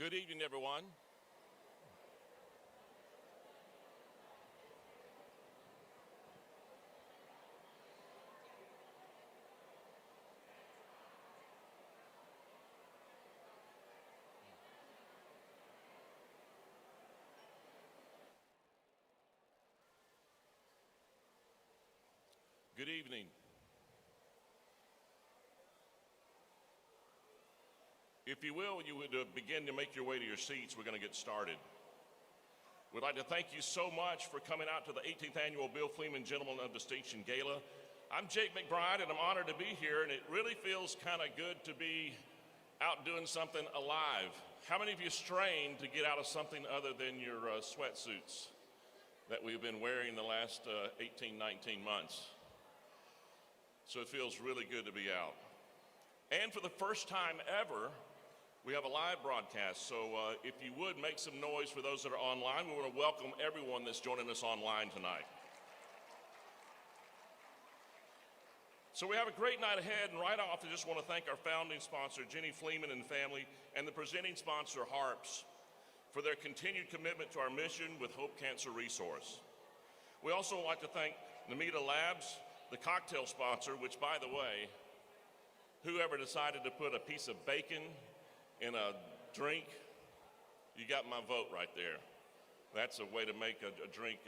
Good evening, everyone. Good evening. If you will, you would begin to make your way to your seats. We're going to get started. We'd like to thank you so much for coming out to the 18th Annual Bill Fleeman Gentleman of Distinction Gala. I'm Jake McBride, and I'm honored to be here, and it really feels kind of good to be out doing something alive. How many of you strained to get out of something other than your sweatsuits that we've been wearing the last 18, 19 months? So it feels really good to be out. And for the first time ever, we have a live broadcast. So if you would make some noise for those that are online, we want to welcome everyone that's joining us online tonight. So we have a great night ahead, and right off, I just want to thank our founding sponsor, Jenny Fleeman and family, and the presenting sponsor, Harps, for their continued commitment to our mission with Hope Cancer Resource. We also like to thank Namita Labs, the cocktail sponsor, which, by the way, whoever decided to put a piece of bacon in a drink, you got my vote right there. That's a way to make a drink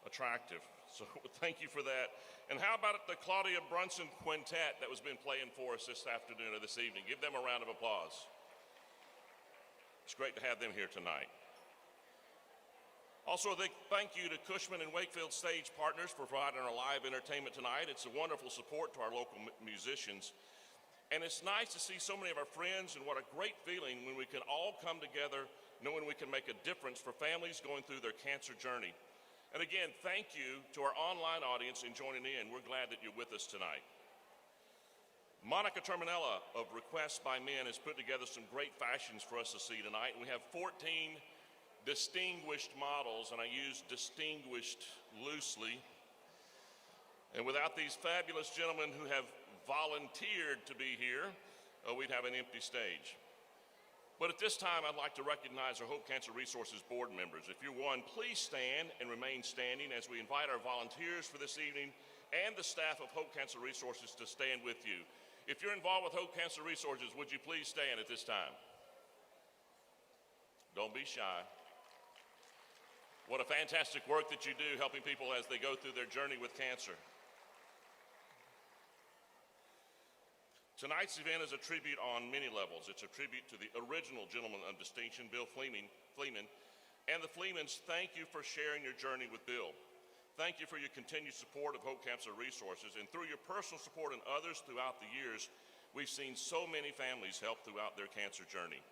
attractive. So thank you for that. And how about the Claudia Brunson Quintet that was been playing for us this afternoon or this evening? Give them a round of applause. It's great to have them here tonight. Also, a big thank you to Cushman and Wakefield Stage Partners for providing our live entertainment tonight. It's a wonderful support to our local musicians. And it's nice to see so many of our friends, and what a great feeling when we can all come together knowing we can make a difference for families going through their cancer journey. And again, thank you to our online audience in joining in. We're glad that you're with us tonight. Monica Terminella of Requests by Men has put together some great fashions for us to see tonight. We have 14 distinguished models, and I use distinguished loosely. And without these fabulous gentlemen who have volunteered to be here, we'd have an empty stage. But at this time, I'd like to recognize our Hope Cancer Resources board members. If you're one, please stand and remain standing as we invite our volunteers for this evening and the staff of Hope Cancer Resources to stand with you. If you're involved with Hope Cancer Resources, would you please stand at this time? Don't be shy. What a fantastic work that you do helping people as they go through their journey with cancer. Tonight's event is a tribute on many levels. It's a tribute to the original Gentleman of Distinction, Bill Fleeman, and the Fleemans. Thank you for sharing your journey with Bill. Thank you for your continued support of Hope Cancer Resources, and through your personal support and others throughout the years, we've seen so many families help throughout their cancer journey.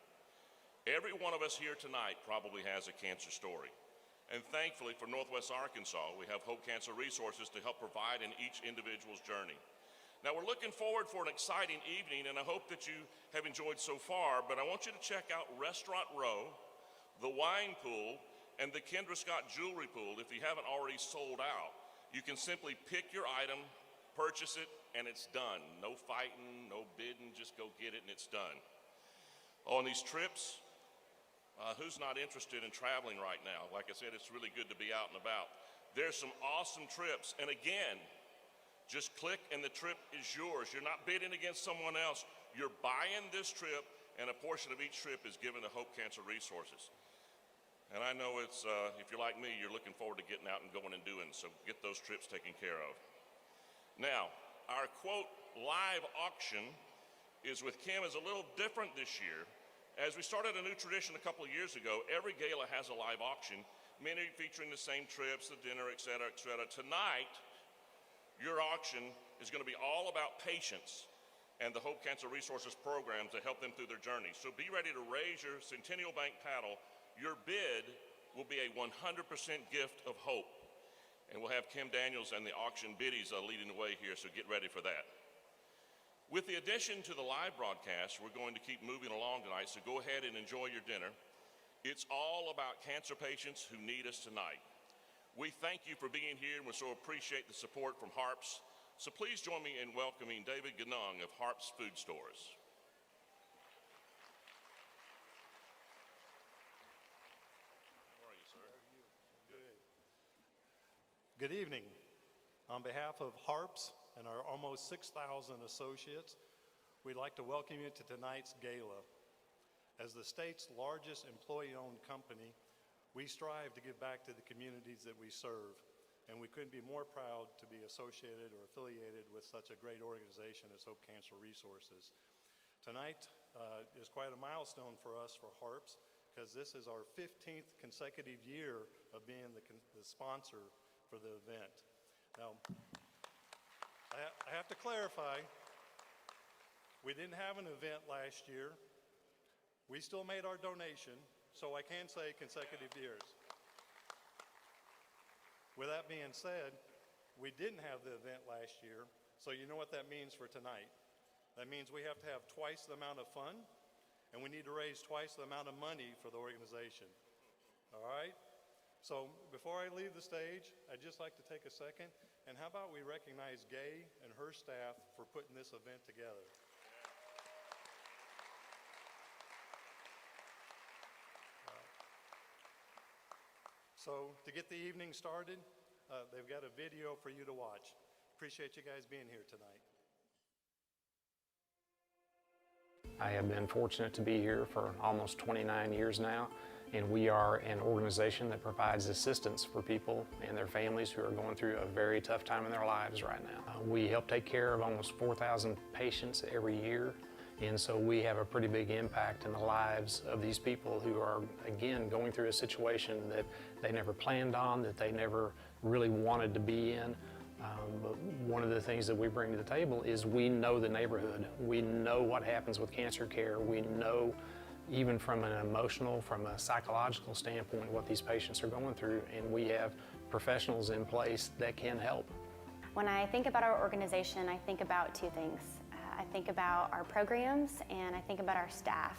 Every one of us here tonight probably has a cancer story. And thankfully for Northwest Arkansas, we have Hope Cancer Resources to help provide in each individual's journey. Now, we're looking forward for an exciting evening, and I hope that you have enjoyed so far, but I want you to check out Restaurant Row, the Wine Pool, and the Kendra Scott Jewelry Pool if you haven't already sold out. You can simply pick your item, purchase it, and it's done. No fighting, no bidding, just go get it and it's done. On these trips, who's not interested in traveling right now? Like I said, it's really good to be out and about. There's some awesome trips, and again, just click and the trip is yours. You're not bidding against someone else. You're buying this trip, and a portion of each trip is given to Hope Cancer Resources. And I know it's, if you're like me, you're looking forward to getting out and going and doing, so get those trips taken care of. Now, our quote live auction is with Kim is a little different this year. As we started a new tradition a couple of years ago, every gala has a live auction, many featuring the same trips, the dinner, et cetera, et cetera. Tonight, your auction is going to be all about patients and the Hope Cancer Resources program to help them through their journey. So be ready to raise your Centennial Bank paddle. Your bid will be a 100% gift of hope. And we'll have Kim Daniels and the auction biddies leading the way here, so get ready for that. With the addition to the live broadcast, we're going to keep moving along tonight, so go ahead and enjoy your dinner. It's all about cancer patients who need us tonight. We thank you for being here, and we so appreciate the support from Harps. So please join me in welcoming David Ganong of Harps Food Stores. Good evening. On behalf of HARPS and our almost 6,000 associates, we'd like to welcome you to tonight's gala. As the state's largest employee-owned company, we strive to give back to the communities that we serve, and we couldn't be more proud to be associated or affiliated with such a great organization as Hope Cancer Resources. Tonight is quite a milestone for us for HARPS, because this is our 15th consecutive year of being the sponsor for the event. Now, I have to clarify, we didn't have an event last year. We still made our donation, so I can say consecutive years. With that being said, we didn't have the event last year, so you know what that means for tonight. That means we have to have twice the amount of fun, and we need to raise twice the amount of money for the organization. All right? So before I leave the stage, I'd just like to take a second, and how about we recognize Gay and her staff for putting this event together. So to get the evening started, they've got a video for you to watch. Appreciate you guys being here tonight. I have been fortunate to be here for almost 29 years now, and we are an organization that provides assistance for people and their families who are going through a very tough time in their lives right now. We help take care of almost 4,000 patients every year, and so we have a pretty big impact in the lives of these people who are, again, going through a situation that they never planned on, that they never really wanted to be in. But one of the things that we bring to the table is we know the neighborhood. We know what happens with cancer care. We know, even from an emotional, from a psychological standpoint, what these patients are going through, and we have professionals in place that can help. When I think about our organization, I think about two things. I think about our programs and I think about our staff.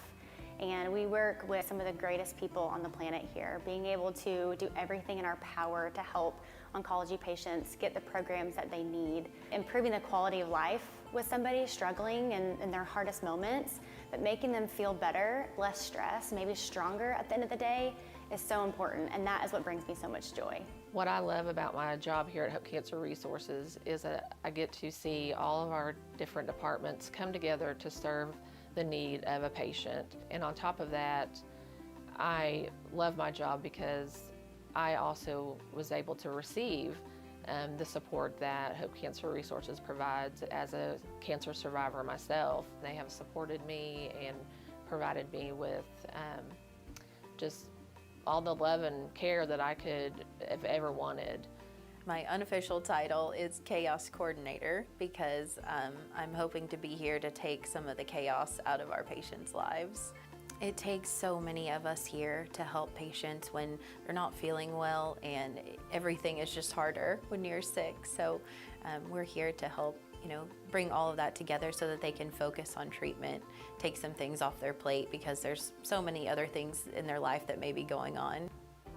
And we work with some of the greatest people on the planet here, being able to do everything in our power to help oncology patients get the programs that they need, improving the quality of life with somebody struggling in their hardest moments, but making them feel better, less stress, maybe stronger at the end of the day is so important, and that is what brings me so much joy. What I love about my job here at Hope Cancer Resources is that I get to see all of our different departments come together to serve the need of a patient. And on top of that, I love my job because I also was able to receive the support that Hope Cancer Resources provides as a cancer survivor myself. They have supported me and provided me with just all the love and care that I could have ever wanted. My unofficial title is Chaos Coordinator because I'm hoping to be here to take some of the chaos out of our patients' lives. It takes so many of us here to help patients when they're not feeling well, and everything is just harder when you're sick. So we're here to help, bring all of that together so that they can focus on treatment, take some things off their plate because there's so many other things in their life that may be going on.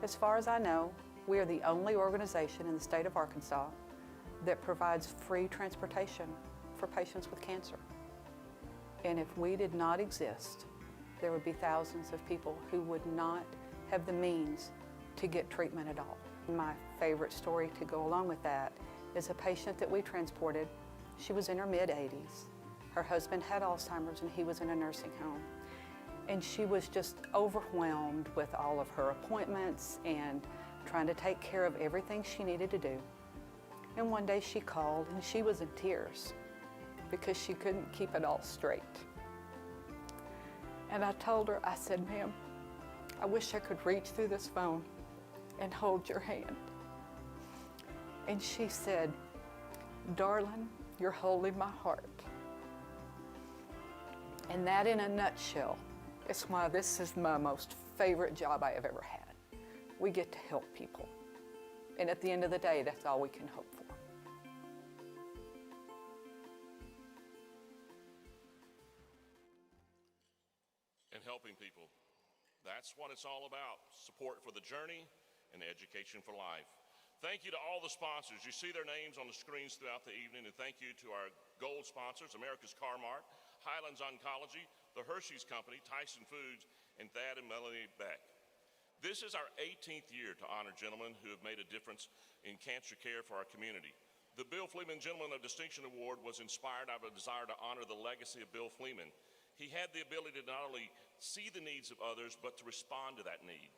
As far as I know, we are the only organization in the state of Arkansas that provides free transportation for patients with cancer. And if we did not exist, there would be thousands of people who would not have the means to get treatment at all. My favorite story to go along with that is a patient that we transported. She was in her mid-80s. Her husband had Alzheimer's and he was in a nursing home. And she was just overwhelmed with all of her appointments and trying to take care of everything she needed to do. And one day she called and she was in tears because she couldn't keep it all straight. And I told her, I said, ma'am, I wish I could reach through this phone and hold your hand. And she said, darling, you're holding my heart. And that in a nutshell is why this is my most favorite job I have ever had. We get to help people. And at the end of the day, that's all we can hope for. And helping people. That's what it's all about. Support for the journey and education for life. Thank you to all the sponsors. You see their names on the screens throughout the evening, and thank you to our gold sponsors, America's Car Mart, Highlands Oncology, the Hershey's Company, Tyson Foods, and Thad and Melanie Beck. This is our 18th year to honor gentlemen who have made a difference in cancer care for our community. The Bill Fleeman Gentleman of Distinction Award was inspired out of a desire to honor the legacy of Bill Fleeman. He had the ability to not only see the needs of others, but to respond to that need.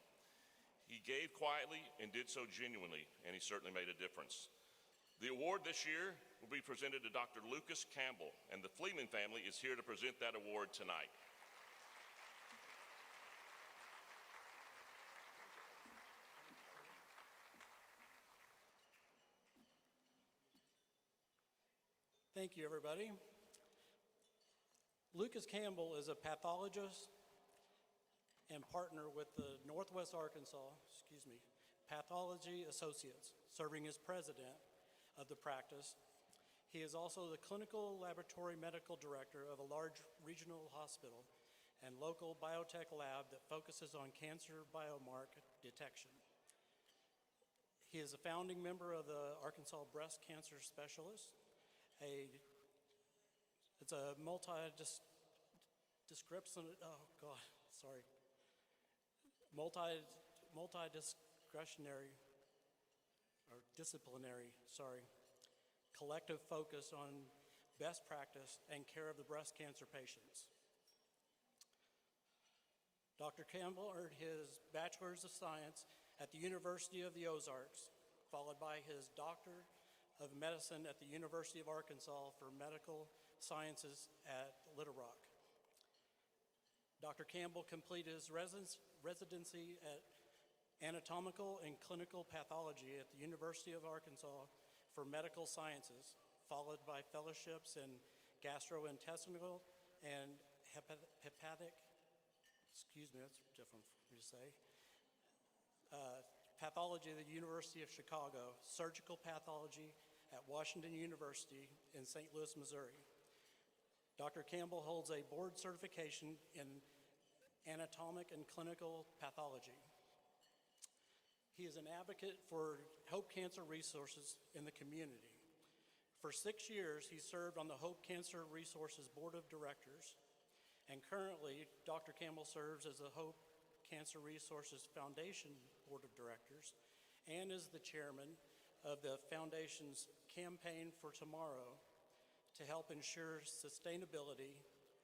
He gave quietly and did so genuinely, and he certainly made a difference. The award this year will be presented to Dr. Lucas Campbell, and the Fleeman family is here to present that award tonight. Thank you, everybody. Lucas Campbell is a pathologist and partner with the Northwest Arkansas, Pathology Associates, serving as president of the practice. He is also the clinical laboratory medical director of a large regional hospital and local biotech lab that focuses on cancer biomarker detection. He is a founding member of the Arkansas Breast Cancer Specialists. It's a multidiscretionary or disciplinary, collective focus on best practice and care of the breast cancer patients. Dr. Campbell earned his Bachelor's of Science at the University of the Ozarks, followed by his Doctor of Medicine at the University of Arkansas for Medical Sciences at Little Rock. Dr. Campbell completed his residency at Anatomical and Clinical Pathology at the University of Arkansas for Medical Sciences, followed by fellowships in gastrointestinal and hepatic, that's different for me to say, pathology at the University of Chicago, surgical pathology at Washington University in St. Louis, Missouri. Dr. Campbell holds a board certification in anatomic and clinical pathology. He is an advocate for Hope Cancer Resources in the community. For 6 years, he served on the Hope Cancer Resources Board of Directors, and currently, Dr. Campbell serves as the Hope Cancer Resources Foundation Board of Directors and is the chairman of the foundation's Campaign for Tomorrow to help ensure sustainability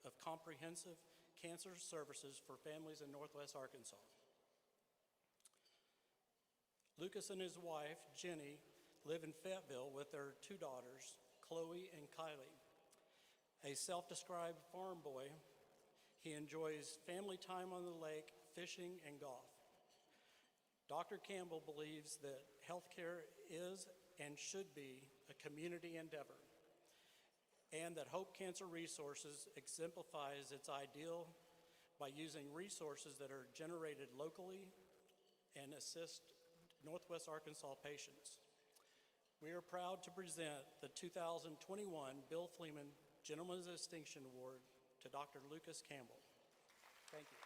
of comprehensive cancer services for families in Northwest Arkansas. Lucas and his wife, Jenny, live in Fayetteville with their 2 daughters, Chloe and Kylie. A self-described farm boy, he enjoys family time on the lake, fishing, and golf. Dr. Campbell believes that healthcare is and should be a community endeavor, and that Hope Cancer Resources exemplifies its ideal by using resources that are generated locally and assist Northwest Arkansas patients. We are proud to present the 2021 Bill Fleeman Gentleman's Distinction Award to Dr. Lucas Campbell. Thank you.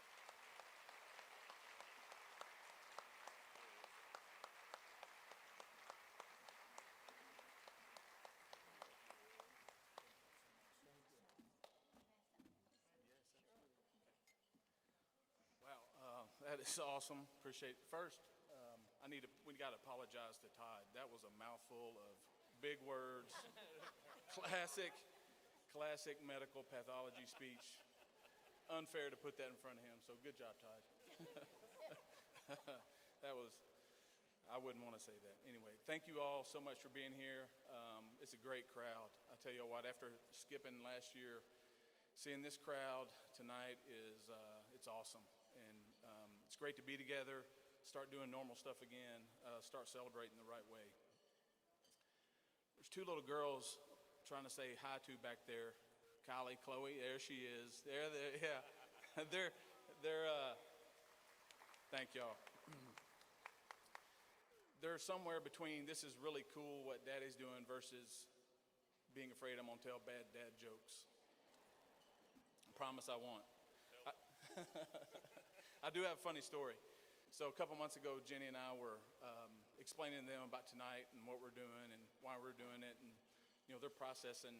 That is awesome. Appreciate it. First, we got to apologize to Todd. That was a mouthful of big words. Classic medical pathology speech. Unfair to put that in front of him. So good job, Todd. I wouldn't want to say that. Anyway, thank you all so much for being here. It's a great crowd. I tell you what, after skipping last year, seeing this crowd tonight it's awesome. And it's great to be together, start doing normal stuff again, start celebrating the right way. There's 2 little girls trying to say hi to back there. Kylie, Chloe, there she is. Yeah. Thank y'all. They're somewhere between this is really cool what Daddy's doing versus being afraid I'm gonna tell bad dad jokes. I promise I won't. I do have a funny story. So a couple months ago, Jenny and I were explaining to them about tonight and what we're doing and why we're doing it, and they're processing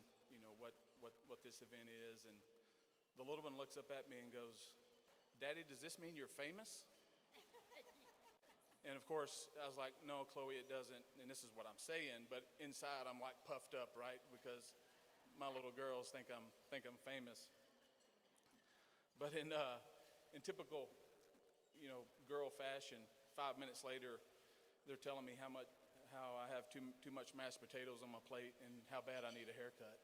what this event is, and the little one looks up at me and goes, "Daddy, does this mean you're famous?" And of course, I was like, no, Chloe, it doesn't. And this is what I'm saying, but inside I'm like puffed up, right? Because my little girls think I'm famous. But in typical, girl fashion, 5 minutes later, they're telling me how I have too much mashed potatoes on my plate and how bad I need a haircut.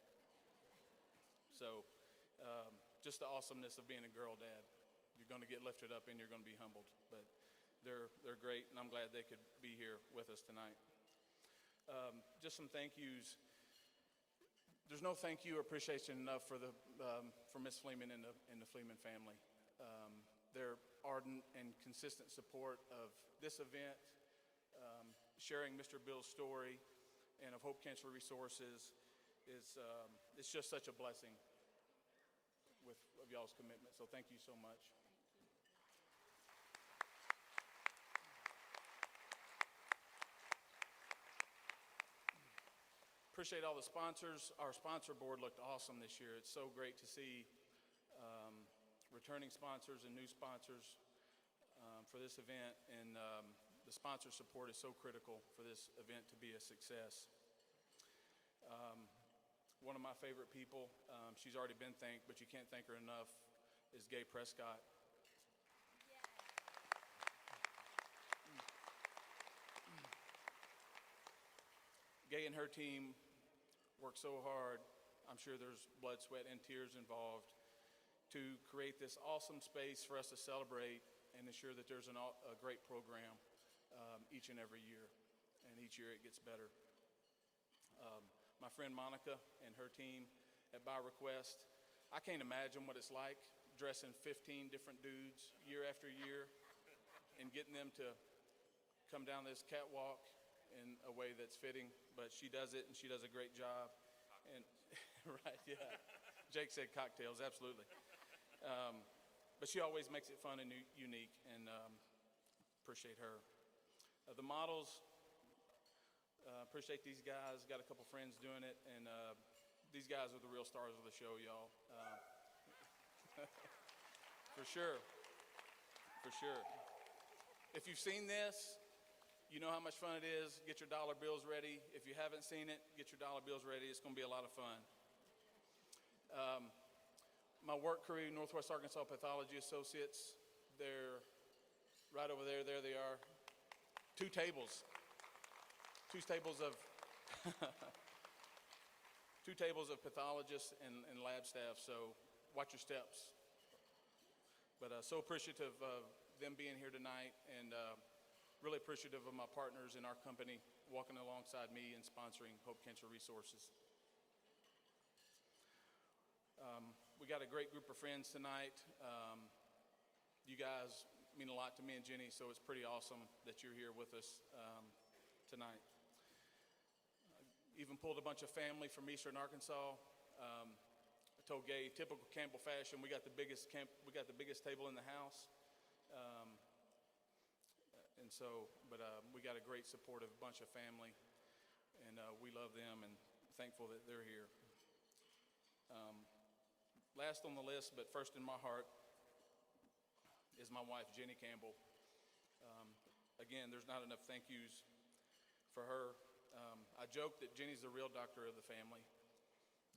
So, just the awesomeness of being a girl dad. You're going to get lifted up and you're going to be humbled. But they're great, and I'm glad they could be here with us tonight. Just some thank yous. There's no thank you or appreciation enough for Miss Fleeman and the Fleeman family. Their ardent and consistent support of this event, sharing Mr. Bill's story, and of Hope Cancer Resources it's just such a blessing of y'all's commitment. So thank you so much. Appreciate all the sponsors. Our sponsor board looked awesome this year. It's so great to see returning sponsors and new sponsors for this event, and the sponsor support is so critical for this event to be a success. One of my favorite people, she's already been thanked, but you can't thank her enough, is Gay Prescott. Gay and her team work so hard. I'm sure there's blood, sweat, and tears involved to create this awesome space for us to celebrate and ensure that there's a great program each and every year. And each year it gets better. My friend Monica and her team at By Request, I can't imagine what it's like dressing 15 different dudes year after year and getting them to come down this catwalk in a way that's fitting, but she does it, and she does a great job. And right, yeah. Jake said cocktails, absolutely. But she always makes it fun and unique, and appreciate her. The models, appreciate these guys. Got a couple friends doing it, and these guys are the real stars of the show, y'all. For sure. If you've seen this, you know how much fun it is. Get your dollar bills ready. If you haven't seen it, get your dollar bills ready. It's going to be a lot of fun. My work crew, Northwest Arkansas Pathology Associates, they're right over there. There they are. Two tables of two tables of pathologists and lab staff. So watch your steps. But so appreciative of them being here tonight, and really appreciative of my partners in our company walking alongside me and sponsoring Hope Cancer Resources. We got a great group of friends tonight. You guys mean a lot to me and Jenny, so it's pretty awesome that you're here with us tonight. Even pulled a bunch of family from Eastern Arkansas. I told Gay, typical Campbell fashion, we got the biggest table in the house. And so, but we got a great supportive bunch of family, and we love them and thankful that they're here. Last on the list, but first in my heart, is my wife, Jenny Campbell. Again, there's not enough thank yous for her. I joke that Jenny's the real doctor of the family,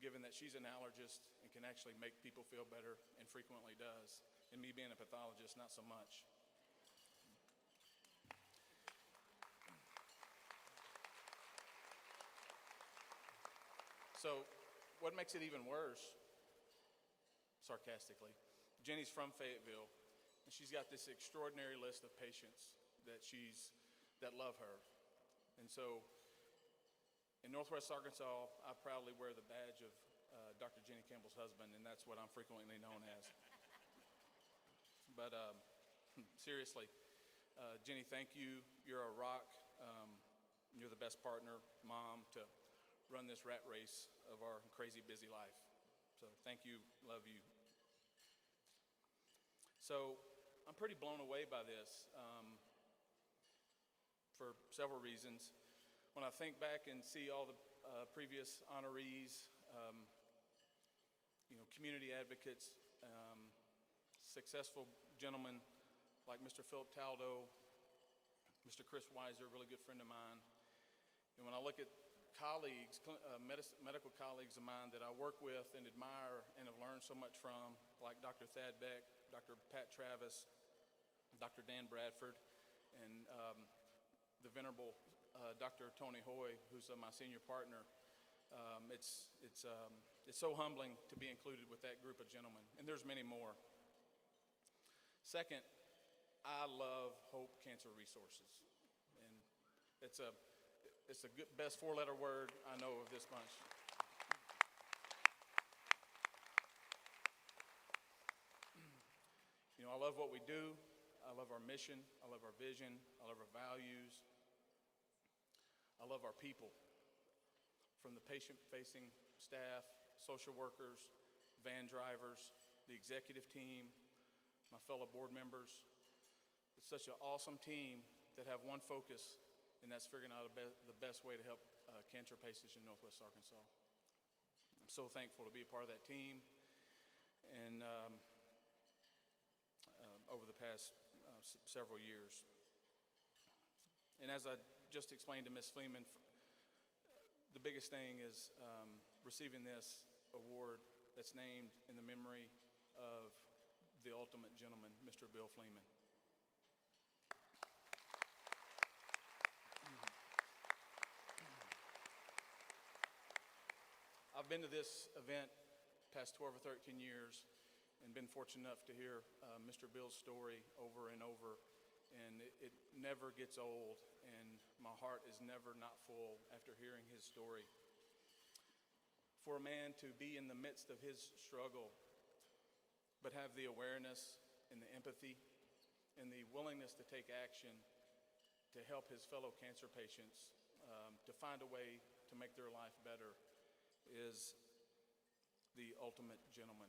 given that she's an allergist and can actually make people feel better, and frequently does. And me being a pathologist, not so much. So what makes it even worse, sarcastically, Jenny's from Fayetteville, and she's got this extraordinary list of patients that love her. And so in Northwest Arkansas, I proudly wear the badge of Dr. Jenny Campbell's husband, and that's what I'm frequently known as. But seriously, Jenny, thank you. You're a rock. You're the best partner, mom, to run this rat race of our crazy busy life. So thank you, love you. So I'm pretty blown away by this for several reasons. When I think back and see all the previous honorees, community advocates, successful gentlemen like Mr. Philip Taldo, Mr. Chris Weiser, a really good friend of mine. And when I look at colleagues, medical colleagues of mine that I work with and admire and have learned so much from, like Dr. Thad Beck, Dr. Pat Travis, Dr. Dan Bradford, and the venerable Dr. Tony Hoy, who's my senior partner. It's so humbling to be included with that group of gentlemen, and there's many more. Second, I love Hope Cancer Resources, and it's a good, best four-letter word I know of this bunch. You know, I love what we do. I love our mission. I love our vision. I love our values. I love our people, from the patient-facing staff, social workers, van drivers, the executive team, my fellow board members. It's such an awesome team that have one focus, and that's figuring out the best way to help cancer patients in Northwest Arkansas. I'm so thankful to be a part of that team, and over the past several years. And as I just explained to Ms. Fleeman, the biggest thing is receiving this award that's named in the memory of the ultimate gentleman, Mr. Bill Fleeman. I've been to this event past 12 or 13 years and been fortunate enough to hear Mr. Bill's story over and over, and it never gets old, and my heart is never not full after hearing his story. For a man to be in the midst of his struggle, but have the awareness and the empathy and the willingness to take action to help his fellow cancer patients to find a way to make their life better is the ultimate gentleman.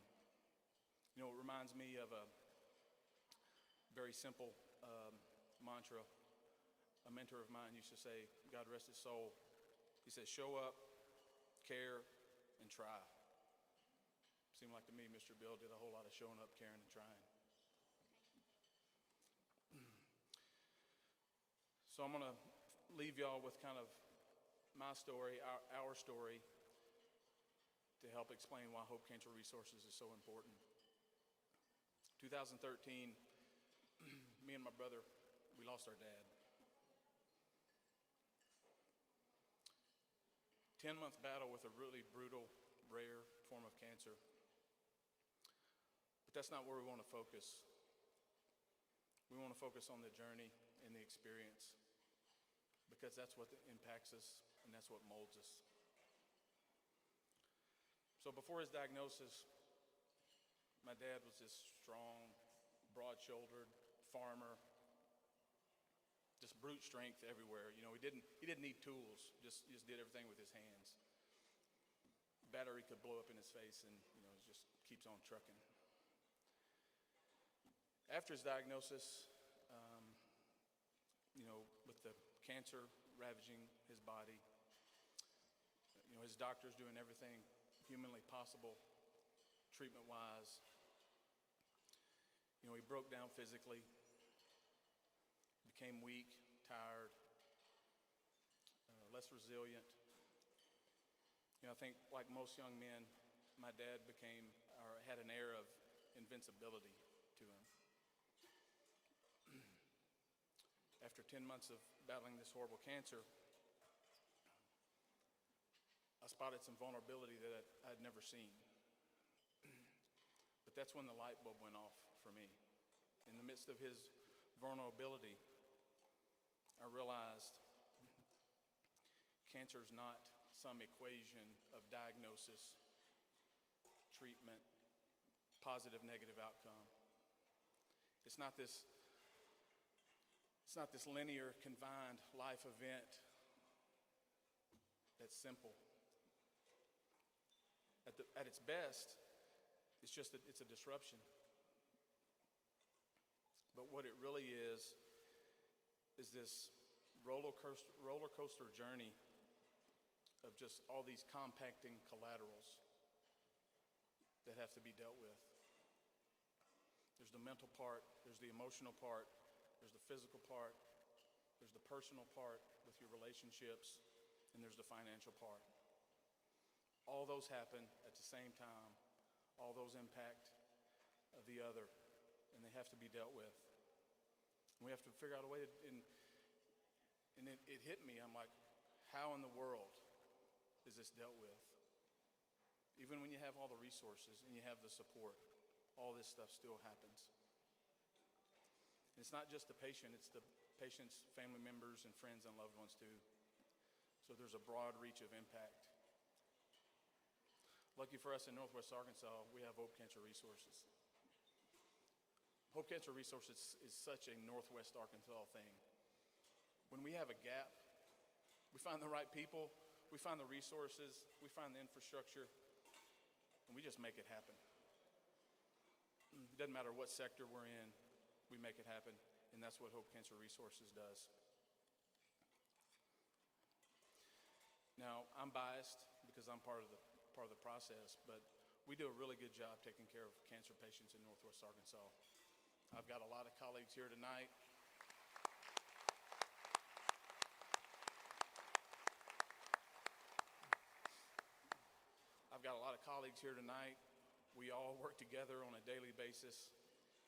You know, it reminds me of a very simple mantra a mentor of mine used to say, God rest his soul. He said, show up, care, and try. Seemed like to me Mr. Bill did a whole lot of showing up, caring, and trying. So I'm going to leave y'all with kind of my story, our story, to help explain why Hope Cancer Resources is so important. 2013, me and my brother, we lost our dad. 10-month battle with a really brutal, rare form of cancer. But that's not where we want to focus. We want to focus on the journey and the experience, because that's what impacts us and that's what molds us. So before his diagnosis, my dad was this strong, broad-shouldered farmer, just brute strength everywhere. You know, he didn't need tools, just did everything with his hands. Battery could blow up in his face and, you know, it just keeps on trucking. After his diagnosis, you know, with the cancer ravaging his body, you know, his doctors doing everything humanly possible, treatment-wise. You know, he broke down physically, became weak, tired, less resilient. You know, I think like most young men, my dad had an air of invincibility to him. After 10 months of battling this horrible cancer, I spotted some vulnerability that I'd never seen. But that's when the light bulb went off for me. In the midst of his vulnerability, I realized cancer is not some equation of diagnosis, treatment, positive, negative outcome. It's not this linear, confined life event that's simple. At its best, it's a disruption. But what it really is this roller coaster journey of just all these compacting collaterals that have to be dealt with. There's the mental part, there's the emotional part, there's the physical part, There's the personal part with your relationships, and there's the financial part. All those happen at the same time. All those impact the other, and they have to be dealt with. We have to figure out a way to, and it hit me. I'm like, how in the world is this dealt with? Even when you have all the resources and you have the support, all this stuff still happens. And it's not just the patient, it's the patient's family members and friends and loved ones too. So there's a broad reach of impact. Lucky for us in Northwest Arkansas, we have Hope Cancer Resources. Hope Cancer Resources is such a Northwest Arkansas thing. When we have a gap, we find the right people, we find the resources, we find the infrastructure, and we just make it happen. It doesn't matter what sector we're in, we make it happen, and that's what Hope Cancer Resources does. Now, I'm biased because I'm part of the process, but we do a really good job taking care of cancer patients in Northwest Arkansas. I've got a lot of colleagues here tonight. We all work together on a daily basis.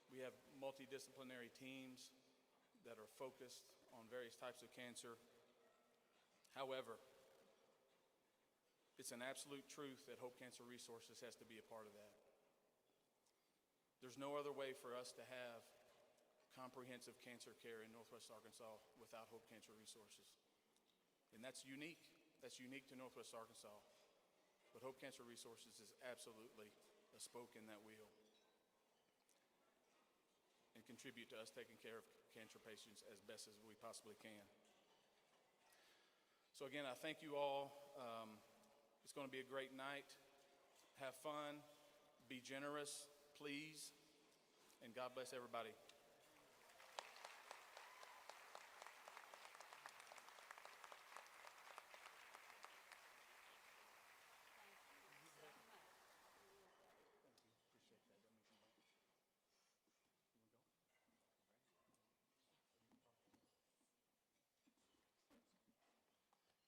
We have multidisciplinary teams that are focused on various types of cancer. However, it's an absolute truth that Hope Cancer Resources has to be a part of that. There's no other way for us to have comprehensive cancer care in Northwest Arkansas without Hope Cancer Resources. And that's unique. That's unique to Northwest Arkansas. But Hope Cancer Resources is absolutely a spoke in that wheel and contribute to us taking care of cancer patients as best as we possibly can. So again, I thank you all. It's going to be a great night. Have fun, be generous, please, and God bless everybody.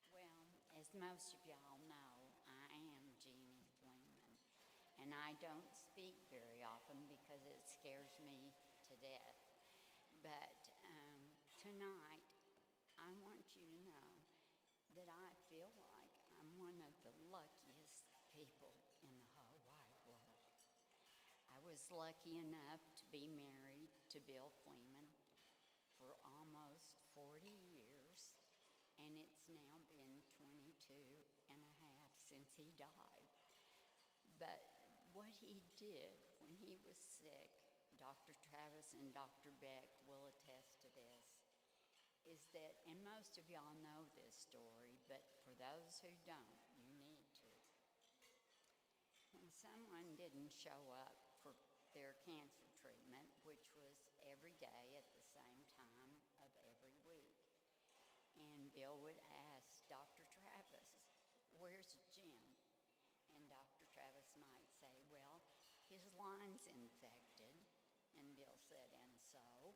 Well, as most of y'all know, I am Jeannie Fleeman, and I don't speak very often because it scares me to death. But tonight, I want you to know that I feel like I'm one of the luckiest people in the whole wide world. I was lucky enough to be married to Bill Fleeman for almost 40 years. And it's now been 22 and a half since he died. But what he did when he was sick, Dr. Travis and Dr. Beck will attest to this, is that, and most of y'all know this story, but for those who don't, you need to. When someone didn't show up for their cancer treatment, which was every day at the same time of every week, and Bill would ask Dr. Travis, "Where's Jim?" And Dr. Travis might say, "Well, his line's infected." And Bill said, "And so?"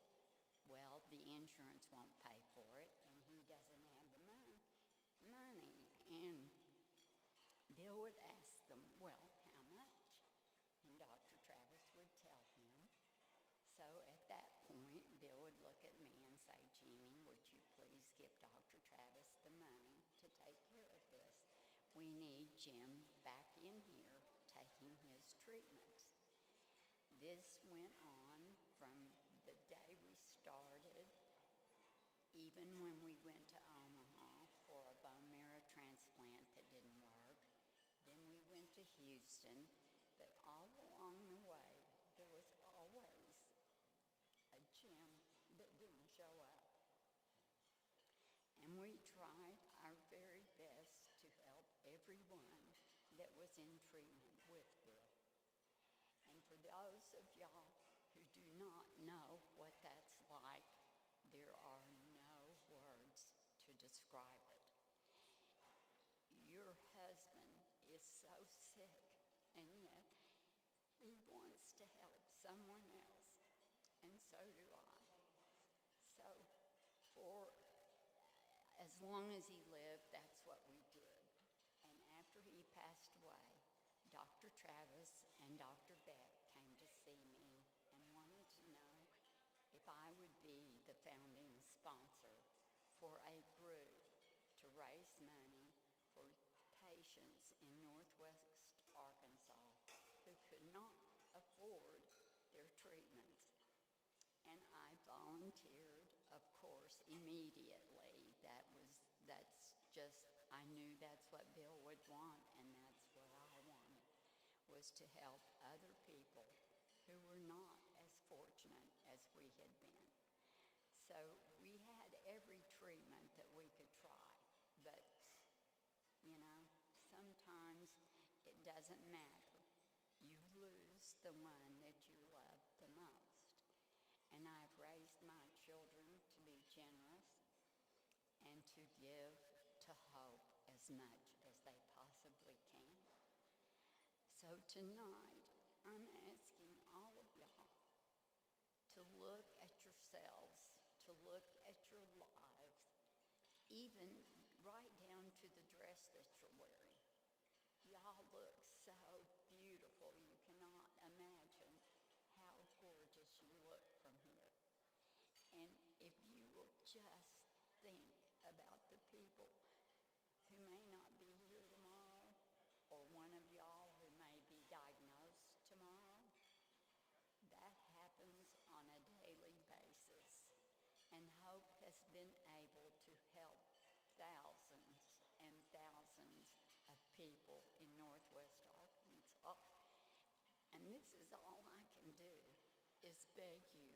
"Well, the insurance won't pay for it, and he doesn't have the money." And Bill would ask them, "Well, how much?" And Dr. Travis would tell him. So at that point, Bill would look at me and say, "Jeannie, would you please give Dr. Travis the money to take care of this? We need Jim back in here taking his treatments." This went on from the day we started, even when we went to Omaha for a bone marrow transplant that didn't work. Then we went to Houston, but all along the way, there was always a Jim that didn't show up. And we tried our very best to help everyone that was in treatment with Bill. And for those of y'all who do not know what that's like, there are no words to describe it. Your husband is so sick, and yet he wants to help someone else, and so do I. So for As long as he lived, that's what we did. And after he passed away, Dr. Travis and Dr. Beck came to see me and wanted to know if I would be the founding sponsor for a group to raise money for patients in Northwest Arkansas who could not afford their treatments. And I volunteered, of course, immediately. I knew that's what Bill would want, and that's what I wanted, was to help other people who were not as fortunate as we had been. So we had every treatment that we could try, but, sometimes it doesn't matter. You lose the one that you love the most. And I've raised my children to be generous and to give to hope as much as they possibly can. So tonight, I'm asking all of y'all to look at yourselves, to look at your lives, even right down to the dress that you're wearing. Y'all look so beautiful. You cannot imagine how gorgeous you look from here. And if you will just think about the people who may not be here tomorrow, or one of y'all who may be diagnosed tomorrow, that happens on a daily basis. And Hope has been able to help thousands and thousands of people in Northwest Arkansas. And this is all I can do, is beg you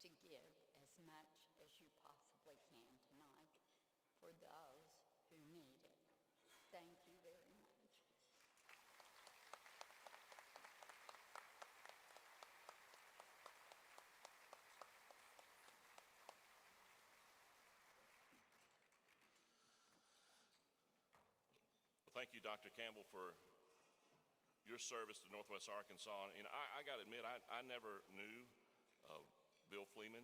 to give as much as you possibly can tonight for those who need it. Thank you very much. Thank you, Dr. Campbell, for your service to Northwest Arkansas. And I got to admit, I never knew Bill Fleeman,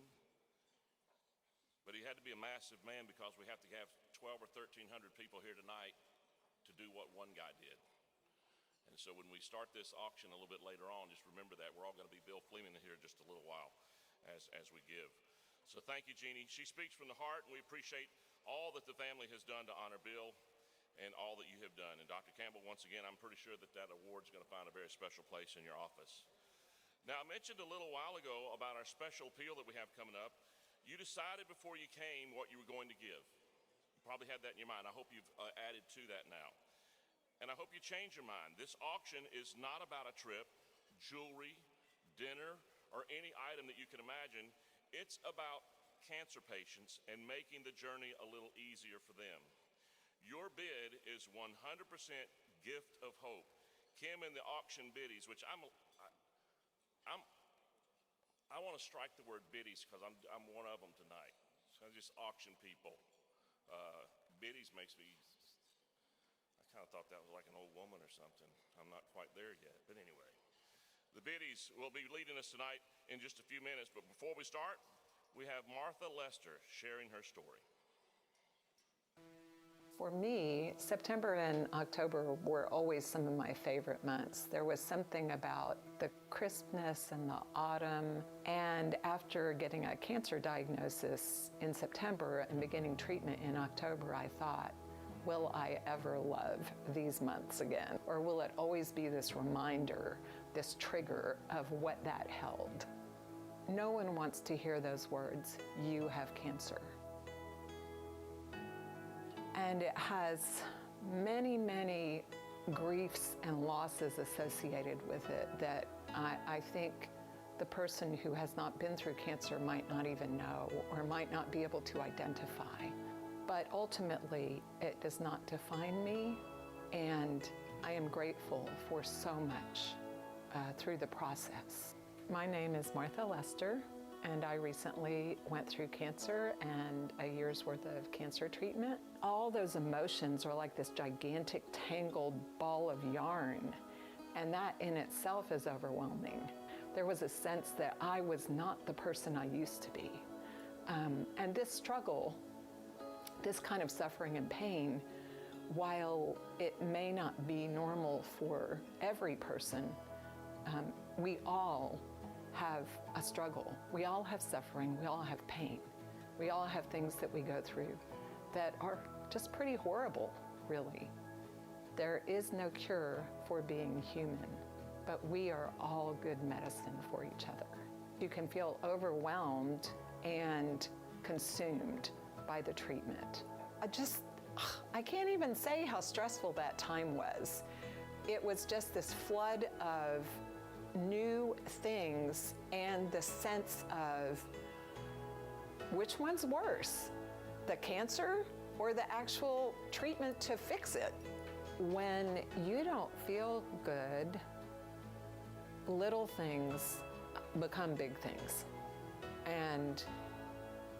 but he had to be a massive man because we have to have 12 or 1,300 people here tonight to do what one guy did. And so when we start this auction a little bit later on, just remember that we're all going to be Bill Fleeman here in just a little while as we give. So thank you, Jeannie. She speaks from the heart, and we appreciate all that the family has done to honor Bill and all that you have done. And Dr. Campbell, once again, I'm pretty sure that award's going to find a very special place in your office. Now, I mentioned a little while ago about our special appeal that we have coming up. You decided before you came what you were going to give. You probably had that in your mind. I hope you've added to that now. And I hope you change your mind. This auction is not about a trip, jewelry, dinner, or any item that you can imagine. It's about cancer patients and making the journey a little easier for them. Your bid is 100% gift of hope. Kim and the auction biddies, which I want to strike the word biddies because I'm one of them tonight. So I just auction people. Biddies makes me, I kind of thought that was like an old woman or something. I'm not quite there yet, but anyway. The biddies will be leading us tonight in just a few minutes, but before we start, we have Martha Lester sharing her story. For me, September and October were always some of my favorite months. There was something about the crispness and the autumn. And after getting a cancer diagnosis in September and beginning treatment in October, I thought, will I ever love these months again? Or will it always be this reminder, this trigger of what that held? No one wants to hear those words, you have cancer. And it has many, many griefs and losses associated with it that I think the person who has not been through cancer might not even know or might not be able to identify. But ultimately, it does not define me, and I am grateful for so much through the process. My name is Martha Lester, and I recently went through cancer and a year's worth of cancer treatment. All those emotions are like this gigantic tangled ball of yarn, and that in itself is overwhelming. There was a sense that I was not the person I used to be. And this struggle this kind of suffering and pain, while it may not be normal for every person, we all have a struggle. We all have suffering. We all have pain. We all have things that we go through that are just pretty horrible, really. There is no cure for being human, but we are all good medicine for each other. You can feel overwhelmed and consumed by the treatment. I can't even say how stressful that time was. It was just this flood of new things and the sense of which one's worse, the cancer or the actual treatment to fix it. When you don't feel good, little things become big things. And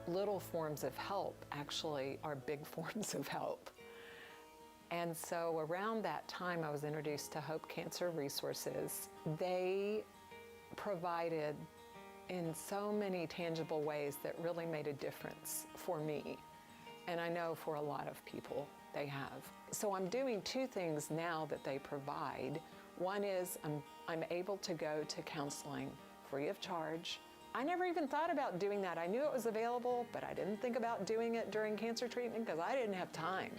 little forms of help actually are big forms of help. And so around that time, I was introduced to Hope Cancer Resources. They provided in so many tangible ways that really made a difference for me. And I know for a lot of people they have. So I'm doing two things now that they provide. One is I'm able to go to counseling free of charge. I never even thought about doing that. I knew it was available, but I didn't think about doing it during cancer treatment because I didn't have time.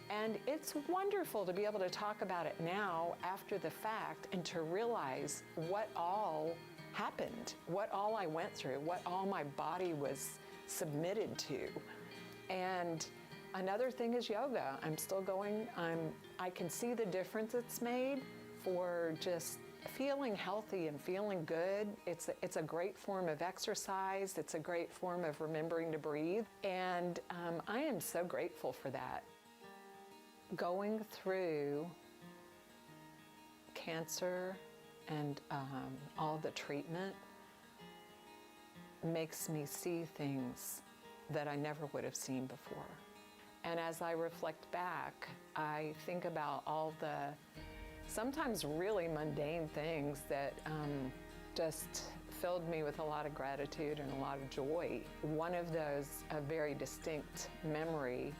And it's wonderful to be able to talk about it now after the fact and to realize what all happened, what all I went through, what all my body was submitted to. And another thing is yoga. I'm still going. I can see the difference it's made for just feeling healthy and feeling good. It's a great form of exercise. It's a great form of remembering to breathe. And I am so grateful for that. Going through cancer and all the treatment makes me see things that I never would have seen before. And as I reflect back, I think about all the sometimes really mundane things that just filled me with a lot of gratitude and a lot of joy. One of those, a very distinct memory,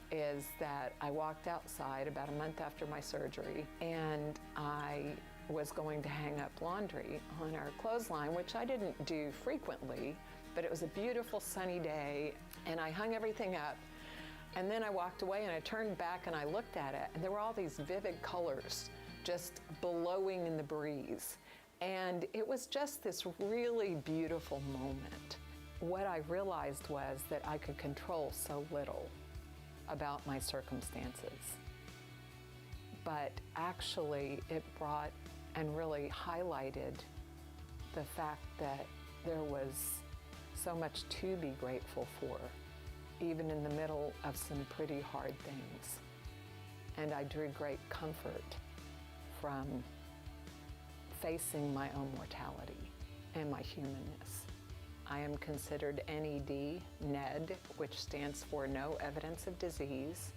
is that I walked outside about a month after my surgery and I was going to hang up laundry on our clothesline, which I didn't do frequently, but it was a beautiful sunny day and I hung everything up. And then I walked away and I turned back and I looked at it and there were all these vivid colors just blowing in the breeze. And it was just this really beautiful moment. What I realized was that I could control so little about my circumstances. But actually it brought and really highlighted the fact that there was so much to be grateful for, even in the middle of some pretty hard things. And I drew great comfort from facing my own mortality and my humanness. I am considered NED, which stands for no evidence of disease.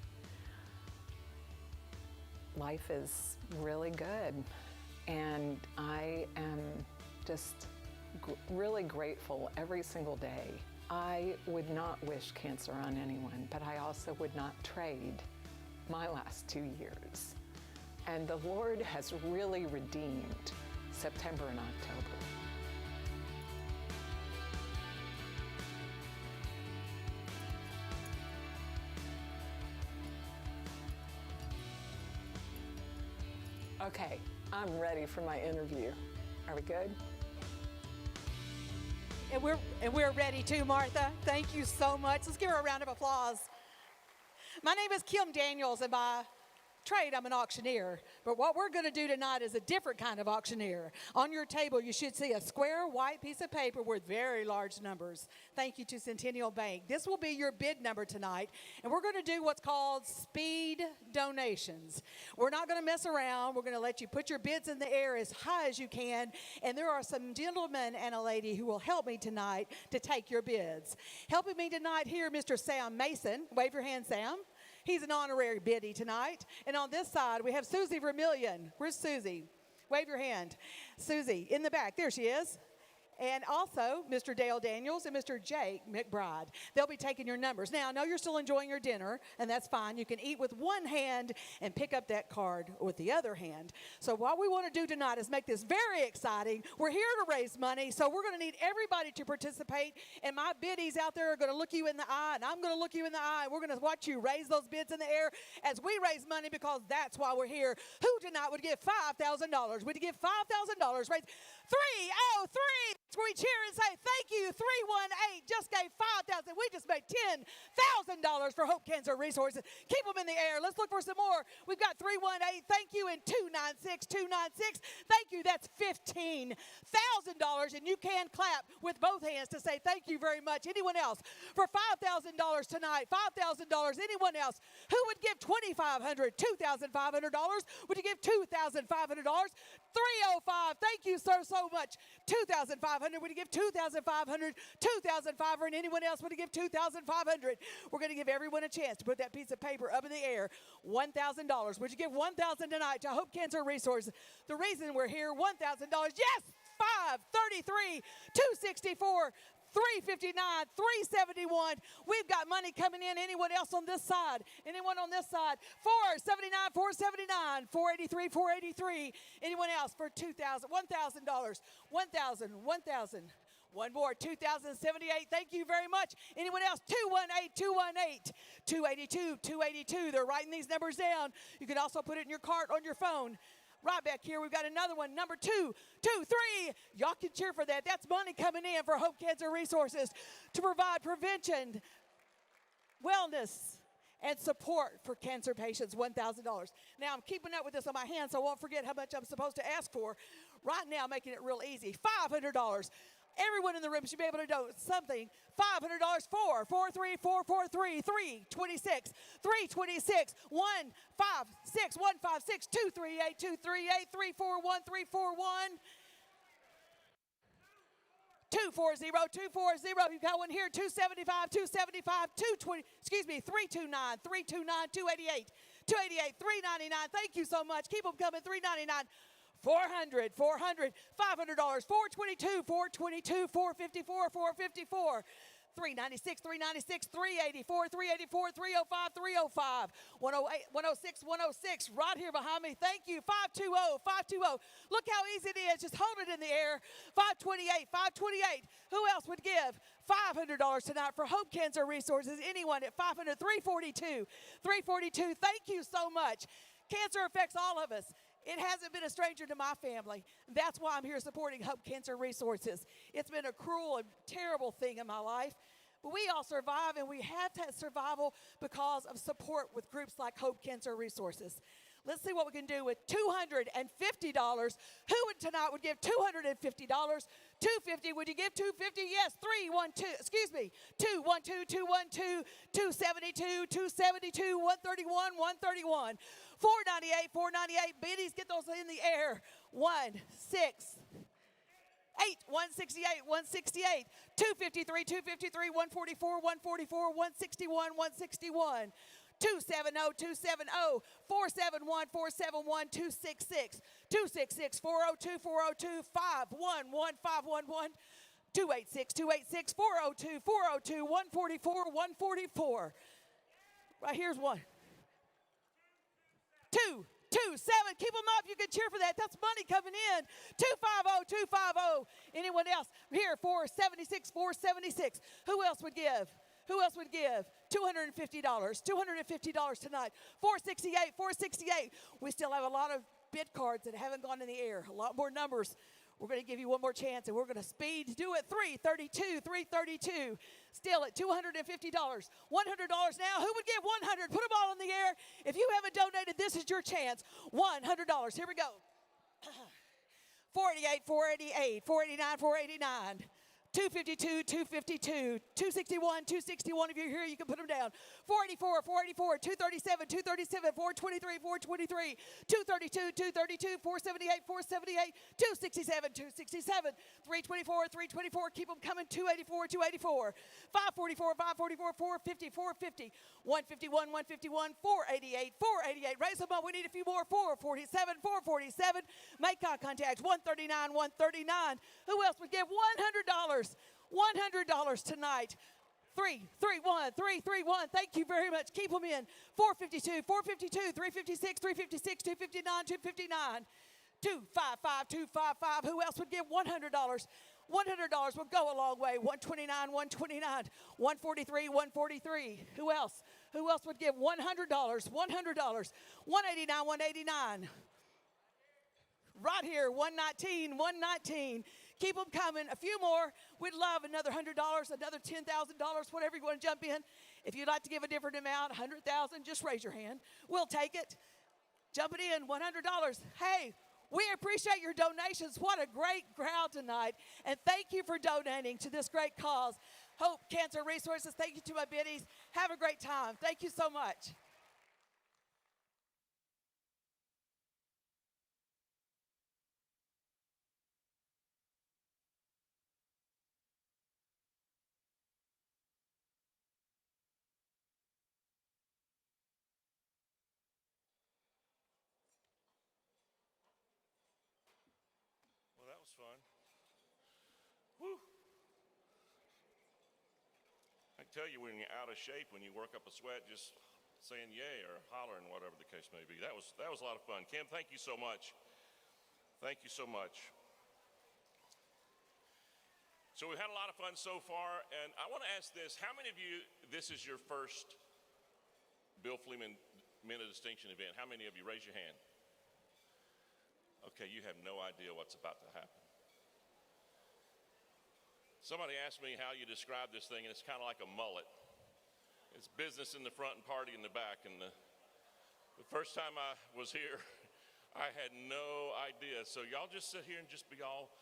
Life is really good, and I am just really grateful every single day. I would not wish cancer on anyone, but I also would not trade my last 2 years. And the Lord has really redeemed September and October. Okay, I'm ready for my interview. Are we good? And we're ready too, Martha. Thank you so much. Let's give her a round of applause. My name is Kim Daniels, and by trade, I'm an auctioneer. But what we're going to do tonight is a different kind of auctioneer. On your table, you should see a square white piece of paper with very large numbers. Thank you to Centennial Bank. This will be your bid number tonight, and we're going to do what's called speed donations. We're not going to mess around. We're going to let you put your bids in the air as high as you can, and there are some gentlemen and a lady who will help me tonight to take your bids. Helping me tonight here, Mr. Sam Mason. Wave your hand, Sam. He's an honorary biddy tonight. And on this side, we have Susie Vermillion. Where's Susie? Wave your hand. Susie, in the back. There she is. and also Mr. Dale Daniels and Mr. Jake McBride. They'll be taking your numbers. Now, I know you're still enjoying your dinner, and that's fine. You can eat with one hand and pick up that card with the other hand. So what we want to do tonight is make this very exciting. We're here to raise money, so we're going to need everybody to participate, and my biddies out there are going to look you in the eye, and I'm going to look you in the eye, and we're going to watch you raise those bids in the air as we raise money, because that's why we're here. Who tonight would give $5,000? Would you give $5,000? Raise 303. Where we cheer and say, thank you. 318 just gave $5,000. We just made $10,000 for Hope Cancer Resources. Keep them in the air. Let's look for some more. We've got 318. Thank you. And 296. 296. Thank you. That's $15,000. And you can clap with both hands to say thank you very much. Anyone else? For $5,000 tonight. $5,000. Anyone else? Who would give $2,500? $2,500? Would you give $2,500? 305. Thank you, sir, so much. $2,500. Would you give $2,500? $2,500. Anyone else would you give $2,500? We're going to give everyone a chance to put that piece of paper up in the air. $1,000. Would you give $1,000 tonight to Hope Cancer Resources? The reason we're here, $1,000. Yes, 533, 264. 359, 371. We've got money coming in. Anyone else on this side? Anyone on this side? 479, 479, 483, 483. Anyone else for $2,000, $1,000, 1,000, 1,000. One more, 2,078. Thank you very much. Anyone else? 218, 218, 282, 282. They're writing these numbers down. You can also put it in your cart on your phone. Right back here, we've got another one, number 223. Y'all can cheer for that. That's money coming in for Hope Cancer Resources to provide prevention, wellness, and support for cancer patients, $1,000. Now, I'm keeping up with this on my hand, so I won't forget how much I'm supposed to ask for. Right now, making it real easy, $500. Everyone in the room should be able to do something. $500 for 43443 326 326 156 156 238 238 341 341 240 240. You've got one here. 275 275 220. Excuse me. 329 329 288 288 399. Thank you so much. Keep them coming. 399. 400, 400, $500, 422, 422, 454, 454, 396, 396, 384, 384, 305, 305, 108, 106, 106, right here behind me. Thank you. 520, 520. Look how easy it is. Just hold it in the air. 528, 528. Who else would give $500 tonight for Hope Cancer Resources? Anyone at 500, 342, 342. Thank you so much. Cancer affects all of us. It hasn't been a stranger to my family. That's why I'm here supporting Hope Cancer Resources. It's been a cruel and terrible thing in my life. But we all survive, and we have that survival because of support with groups like Hope Cancer Resources. Let's see what we can do with $250. Who would tonight would give $250? $250. Would you give $250? Yes. 312. Excuse me. 212, 212, 272, 272, 131, 131. 498, 498. Biddies, get those in the air. 168, 168, 168. 253, 253, 144, 144, 161, 161. 270, 270, 471, 471, 266, 266, 402, 402, 511, 511, 286, 286, 402, 402, 144, 144. Right here's one. 227. Keep them up. You can cheer for that. That's money coming in. 250, 250. Anyone else? Here, 476, 476. Who else would give? Who else would give? $250. $250 tonight. 468, 468. We still have a lot of bid cards that haven't gone in the air. A lot more numbers. We're going to give you one more chance, and we're going to speed do it. 332, 332. Still at $250. $100 now. Who would give 100? Put them all in the air. If you haven't donated, this is your chance. $100. Here we go. 488, 488, 489, 489. 252, 252, 261, 261. If you're here, you can put them down. 484, 484, 237, 237, 423, 423, 232, 232, 478, 478, 267, 267, 324, 324. Keep them coming. 284, 284, 544, 544, 450, 450, 151, 151, 488, 488. Raise them up. We need a few more. 447, 447. Make eye contact. 139, 139. Who else would give $100? $100 tonight. 331, 331. Thank you very much. Keep them in. 452, 452, 356, 356, 259, 259. 255, 255. Who else would give $100? $100 will go a long way. 129, 129, 143, 143. Who else? Who else would give $100? $100. 189, 189. Right here, 119, 119. Keep them coming. A few more. We'd love another $100, another $10,000, whatever you want to jump in. If you'd like to give a different amount, $100,000, just raise your hand. We'll take it. Jump it in, $100. Hey, we appreciate your donations. What a great crowd tonight. And thank you for donating to this great cause. Hope Cancer Resources, thank you to my biddies. Have a great time. Thank you so much. Well, that was fun. Woo. I can tell you when you're out of shape, when you work up a sweat, just saying yay or hollering, whatever the case may be. That was a lot of fun. Kim, thank you so much. Thank you so much. So we've had a lot of fun so far, and I want to ask this. How many of you, this is your first Bill Fleeman Men of Distinction event? How many of you? Raise your hand. Okay, you have no idea what's about to happen. Somebody asked me how you describe this thing, and it's kind of like a mullet. It's business in the front and party in the back. And the first time I was here, I had no idea. So y'all just sit here and just be all,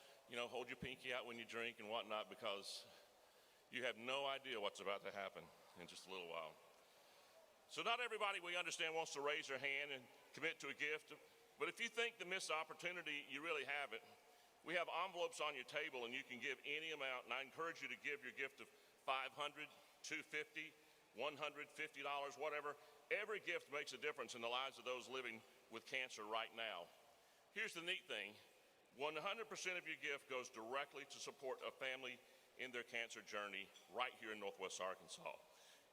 hold your pinky out when you drink and whatnot, because you have no idea what's about to happen in just a little while. So not everybody, we understand, wants to raise their hand and commit to a gift. But if you think the missed opportunity, you really have it. We have envelopes on your table, and you can give any amount. And I encourage you to give your gift of $500, $250, $150, whatever. Every gift makes a difference in the lives of those living with cancer right now. Here's the neat thing. 100% of your gift goes directly to support a family in their cancer journey right here in Northwest Arkansas.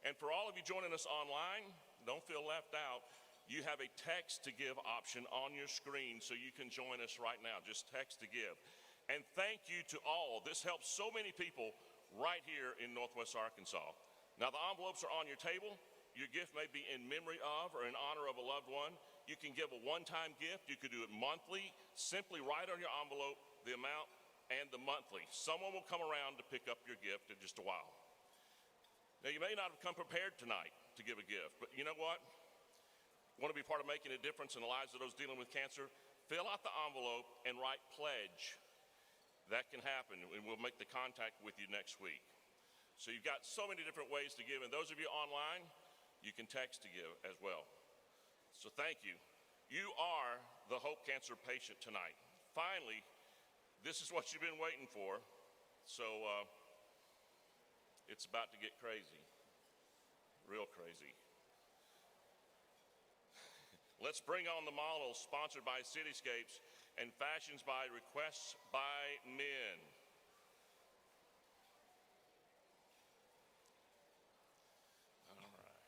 And for all of you joining us online, don't feel left out. You have a text to give option on your screen, so you can join us right now. Just text to give. And thank you to all. This helps so many people right here in Northwest Arkansas. Now, the envelopes are on your table. Your gift may be in memory of or in honor of a loved one. You can give a one-time gift. You could do it monthly. Simply write on your envelope the amount and the monthly. Someone will come around to pick up your gift in just a while. Now, you may not have come prepared tonight to give a gift, but you know what? Want to be part of making a difference in the lives of those dealing with cancer? Fill out the envelope and write pledge. That can happen, and we'll make the contact with you next week. So you've got so many different ways to give, and those of you online, you can text to give as well. So thank you. You are the Hope Cancer patient tonight. Finally, this is what you've been waiting for. So it's about to get crazy, real crazy. Let's bring on the models, sponsored by Cityscapes and Fashions by Requests by Men. All right.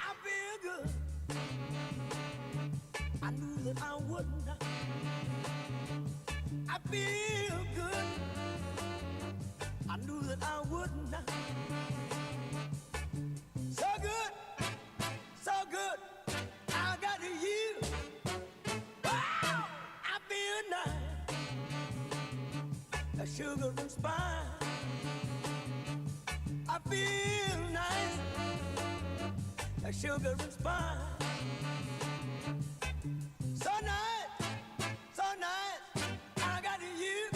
I feel good. I knew that I wouldn't. I feel good. I knew that I wouldn't. So good, so good. I got you. Wow, I feel nice. A sugar and spice. I feel nice. A sugar and spice. So nice, so nice. I got you.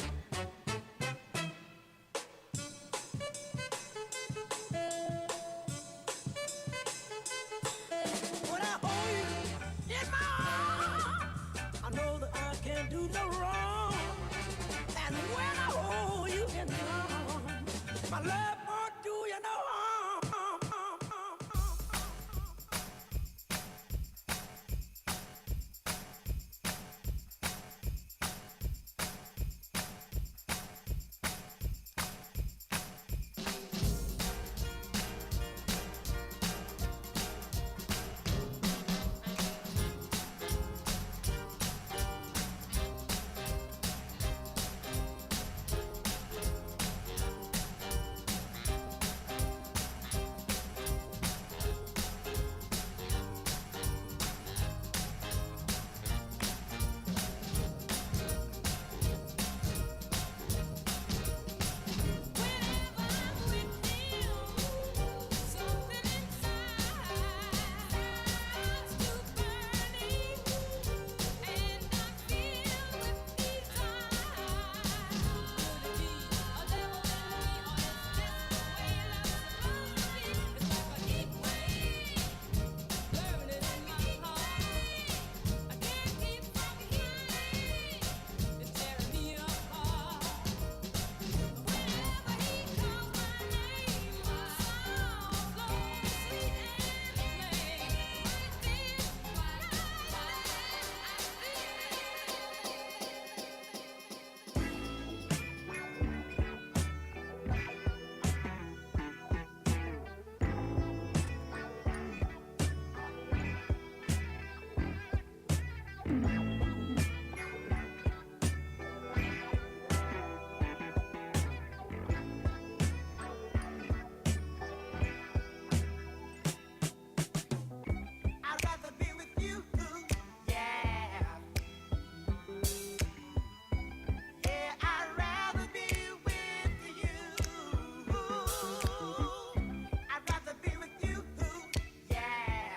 When I hold you in my arms, I know that I can't do no wrong. And when I hold you in my arms, my love won't do you no harm. I'd rather be with you, yeah. Yeah, I'd rather be with you. I'd rather be with you, yeah.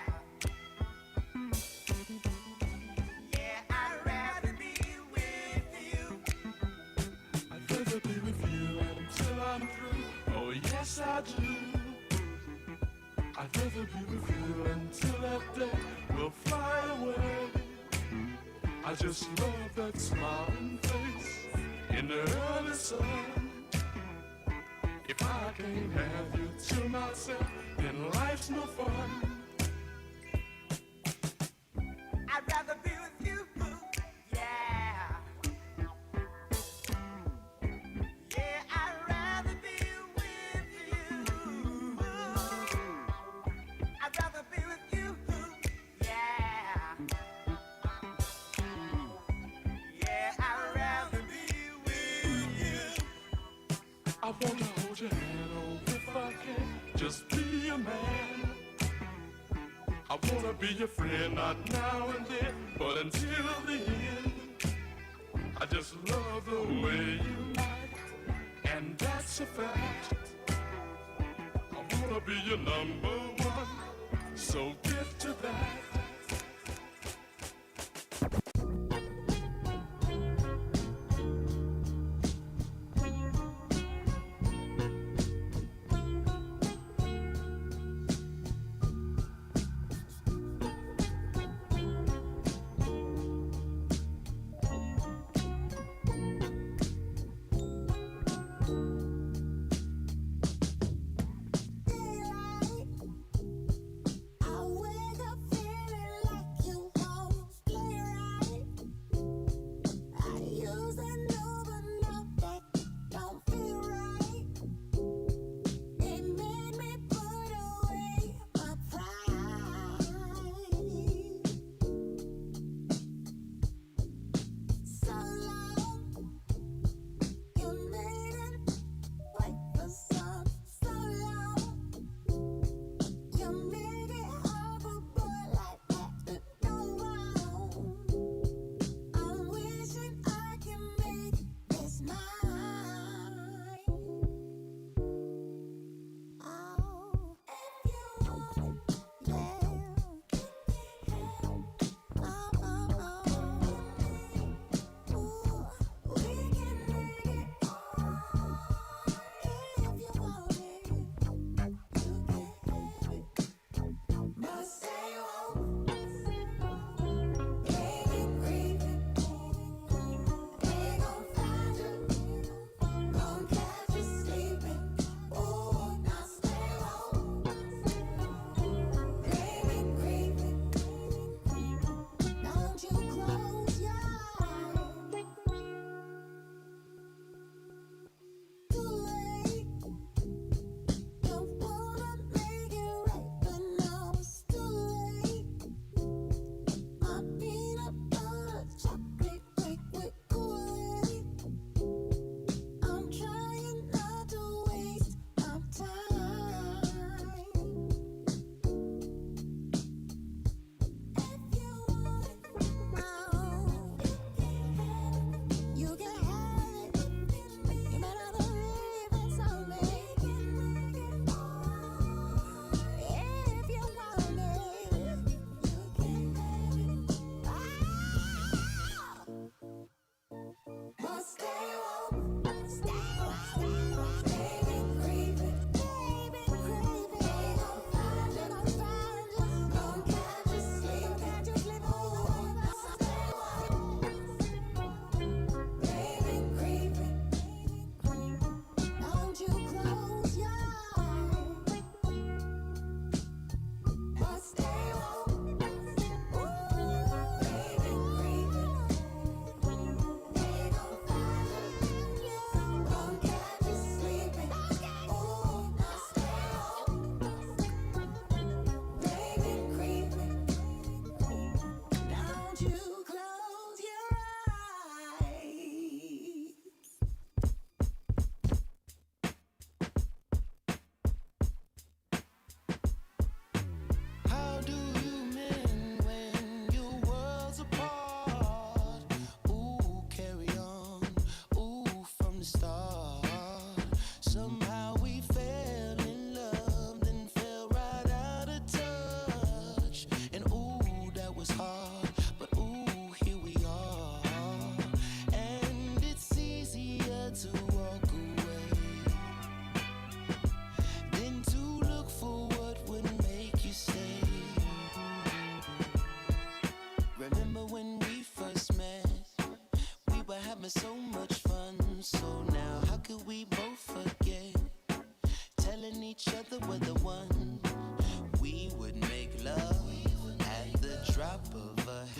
Yeah, I'd rather be with you. I'd rather be with you until I'm through. Oh, yes, I do. I'd rather be with you until that day will fly away. I just love that smiling face in the early sun. If I can't have you to myself, then life's no fun. I'd rather be with you, yeah. Yeah, I'd rather be with you. I'd rather be with you, yeah. Yeah, I'd rather be with you. I wanna hold your hand, oh, if I can, just be a man. I wanna be your friend, not now and then, but until the end. I just love the way you act, and that's a fact. I wanna be your number one, so get to that.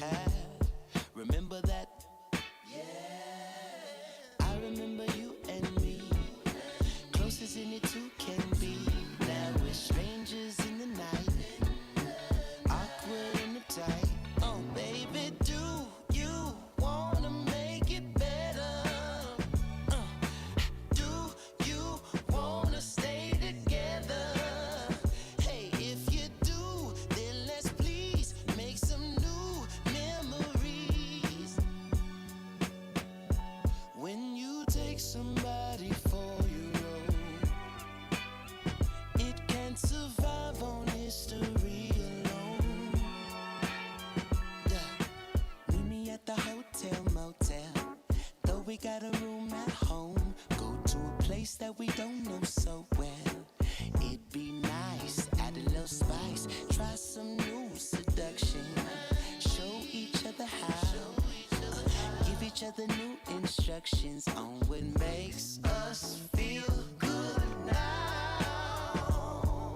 had. Remember that? Yeah. I remember you and me, close as any two can be. Now we're strangers in the night, awkward and uptight. Oh, baby, do you wanna make it better? Do you wanna stay together? Hey, if you do, then let's please make some new memories. When you take somebody for your own, it can't survive on history alone. Yeah. Meet me at the hotel motel, though we got a room at home. Go to a place that we don't know so well. It'd be nice, add a little spice, try some new seduction, show each other how, give each other new instructions on what makes us feel good now.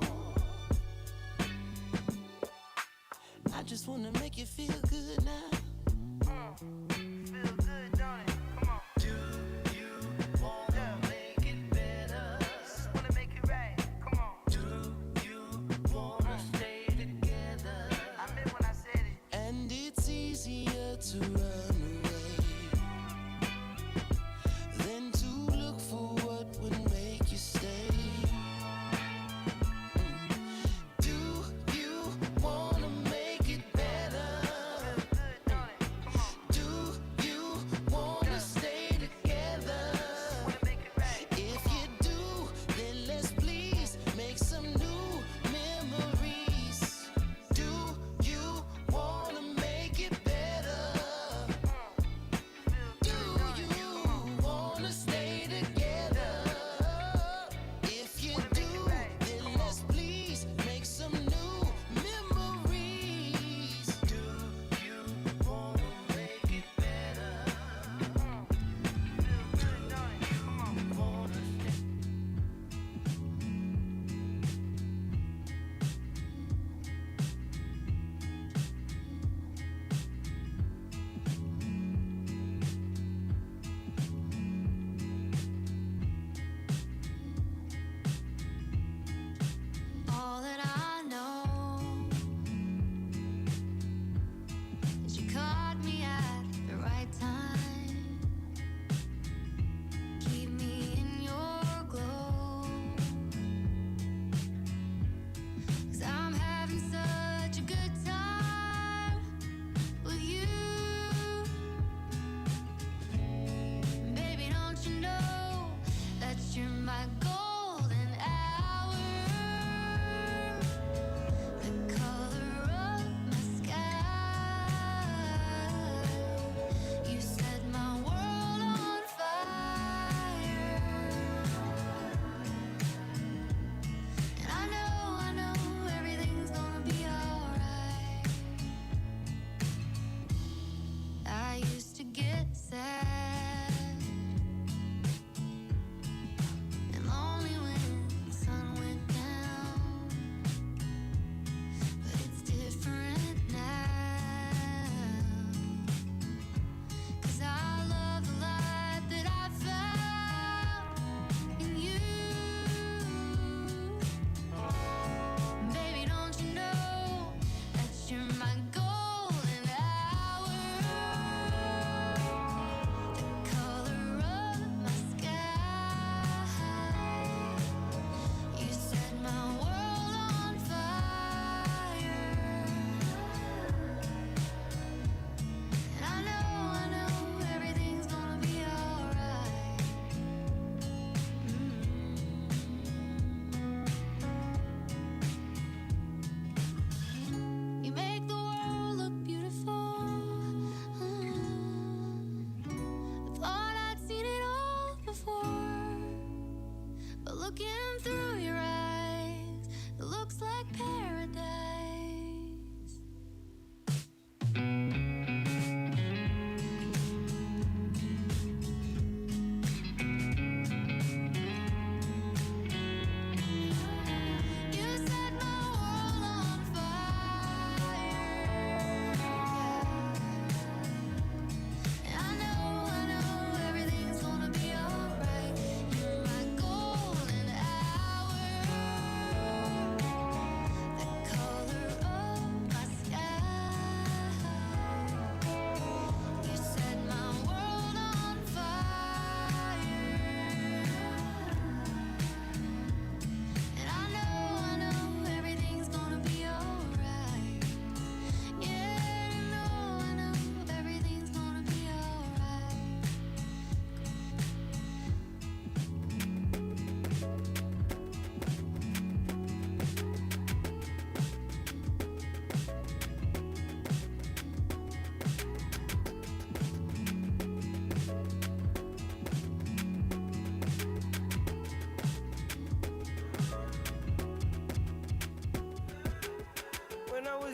I just wanna make you feel good now. Feel good, don't it? Come on. Do you wanna make it better? Wanna make it right? Come on. Do you wanna stay together? I meant when I said it. And it's easier to run away than to look for what would make you stay. Do you wanna make it better? Do you wanna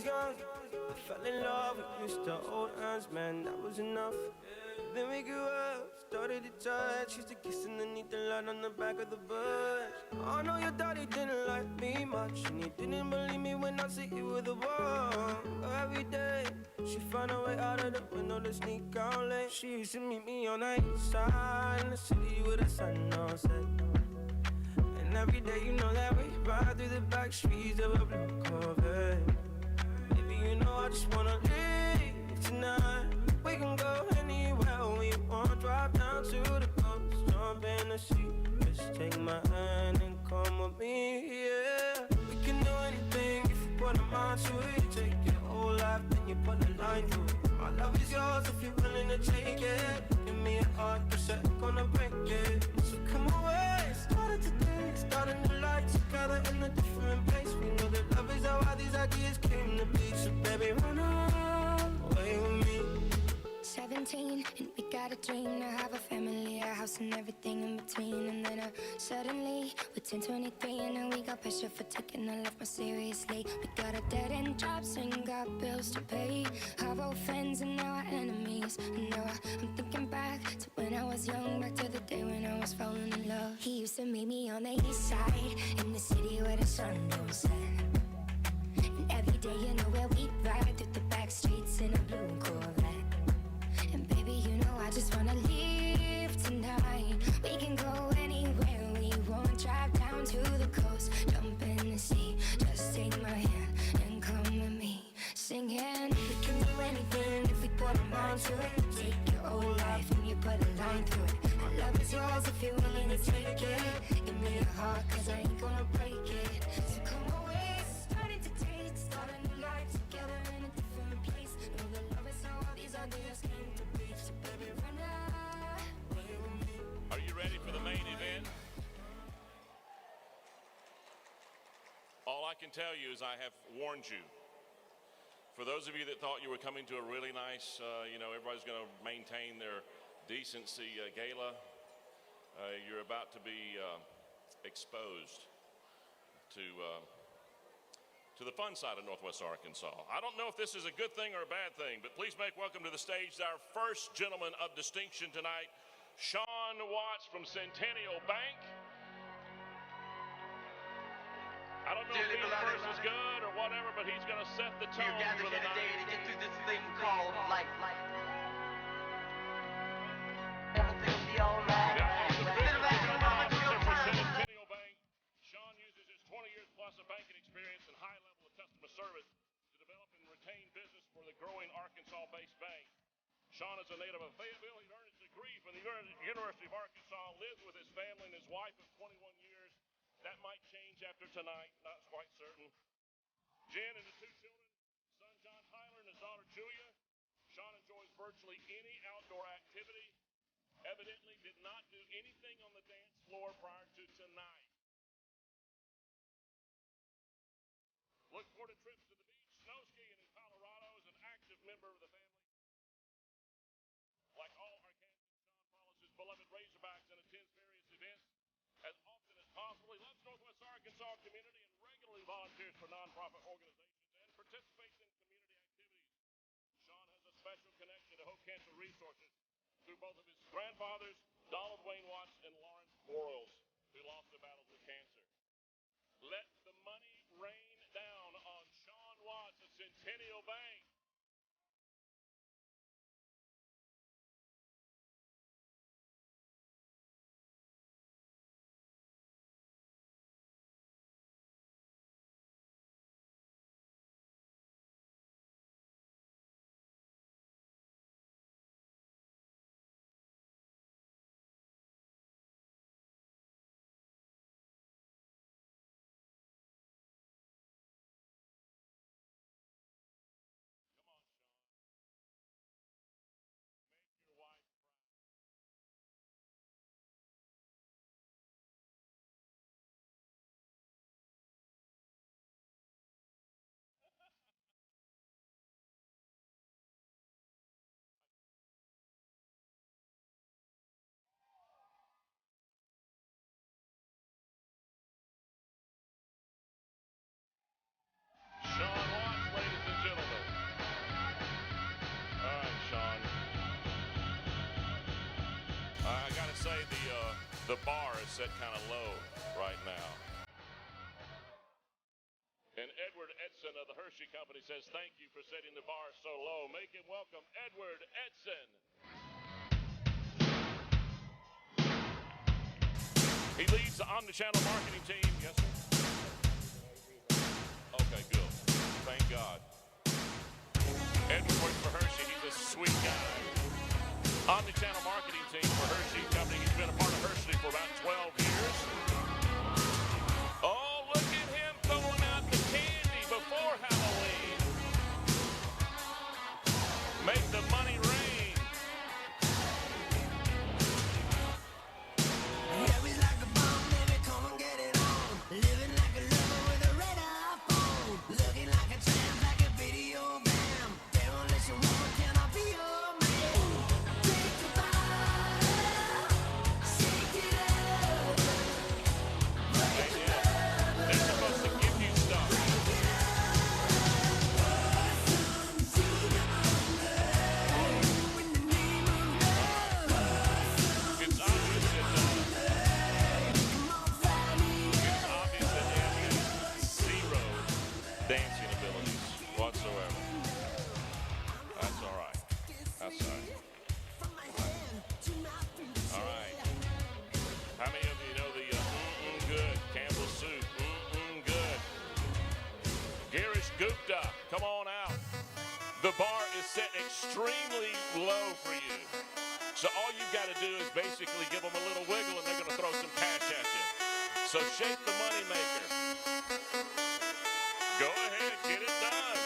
young, I fell in love with Mr. Old Hands, man, that was enough. Then we grew up, started to touch, used to kiss underneath the light on the back of the bus. I know your daddy didn't like me much, and he didn't believe me when I said you were the one. Every day, she found a way out of the window to sneak out late. She used to meet me on the east side in the city with the sun on set. And every day, you know that we ride through the back streets of a blue Corvette. Baby, you know I just wanna leave tonight. We can go anywhere we want, drive down to the coast, jump in the sea. Just take my hand and come with me, yeah. We can do anything if you put a mind to it. You take your whole life, then you put a line through it. My love is yours if you're willing to take it. Give me a heart, 'cause I'm gonna break it. So come away, started today, starting to life together in a different place. We know that love is how all these ideas came to be. So baby, run away with me. 17, and we got a dream to have a family, a house and everything in between. And then suddenly, we're 10, 23, and now we got pressure for taking our life more seriously. We got a dead-end jobs and got bills to pay. Our old friends and now our enemies. And now I'm thinking back to when I was young, back to the day when I was falling in love. He used to meet me on the east side, in the city where the sun don't set. And every day, you know where we ride through the back streets in a blue Corvette. And baby, you know I just wanna leave tonight. We can go anywhere we want, drive down to the coast, jump in the sea. Just take my hand and come with me, singing. We can do anything if we put our mind to it. Take your whole life and you put a line through it. My love is yours if you're willing to take it. Give me a heart, 'cause I ain't gonna break it. So come away, starting to taste, start a new life together in a different place. Know that love is how all these ideas came to be. So baby, run away with me. Are you ready for the main event? All I can tell you is I have warned you. For those of you that thought you were coming to a really nice, everybody's going to maintain their decency gala, you're about to be exposed to the fun side of Northwest Arkansas. I don't know if this is a good thing or a bad thing, but please make welcome to the stage our first gentleman of distinction tonight, Sean Watts from Centennial Bank. I don't know if being first is good or whatever, but he's going to set the tone for the night. To get through this thing called life. Everything will be alright. Centennial Bank. Sean uses his 20 years plus of banking experience and high level of customer service to develop and retain business for the growing Arkansas-based bank. Sean is a native of Fayetteville. He earned his degree from the University of Arkansas, lives with his family and his wife of 21 years. That might change after tonight, not quite certain. Jen and the two children, son John Tyler and his daughter Julia. Sean enjoys virtually any outdoor activity. Evidently did not do anything on the dance floor prior to tonight. Look forward to trips to the beach, snow skiing in Colorado. Is an active member of the family. Like all Arkansans, Sean follows his beloved Razorbacks and attends various events as often as possible. He loves Northwest Arkansas community and regularly volunteers for nonprofit organizations and participates in community activities. Sean has a special connection to Hope Cancer Resources through both of his grandfathers, Donald Wayne Watts and Lawrence Boyles, who lost their battle with cancer. Let the money rain down on Sean Watts at Centennial Bank. I gotta say the bar is set kind of low right now. And Edward Edson of the Hershey Company says, thank you for setting the bar so low. Make him welcome Edward Edson. He leads the omnichannel marketing team. Yes, sir? Okay, good. Thank God. Edward works for Hershey. He's a sweet guy. Omnichannel marketing team for Hershey Company. He's been a part of Hershey for about 12 years. Oh, look at him throwing out the candy before Halloween. Make the money rain. Yeah, we like a bomb, baby, come and get it on. Living like a lover with a red iPhone. Looking like a tramp, like a video bam. Demolition woman, can I be your man? Take a bite, shake it up. Break the love. They're supposed to give you stuff. It's obvious that Andy has zero dancing abilities whatsoever. That's all right. That's all right. All right. How many of you know the good Campbell soup? Good. Girish Gupta, come on out. The bar is set extremely low for you. So all you've got to do is basically give them a little wiggle and they're going to throw some cash at you. So shake the money maker. Go ahead, get it done.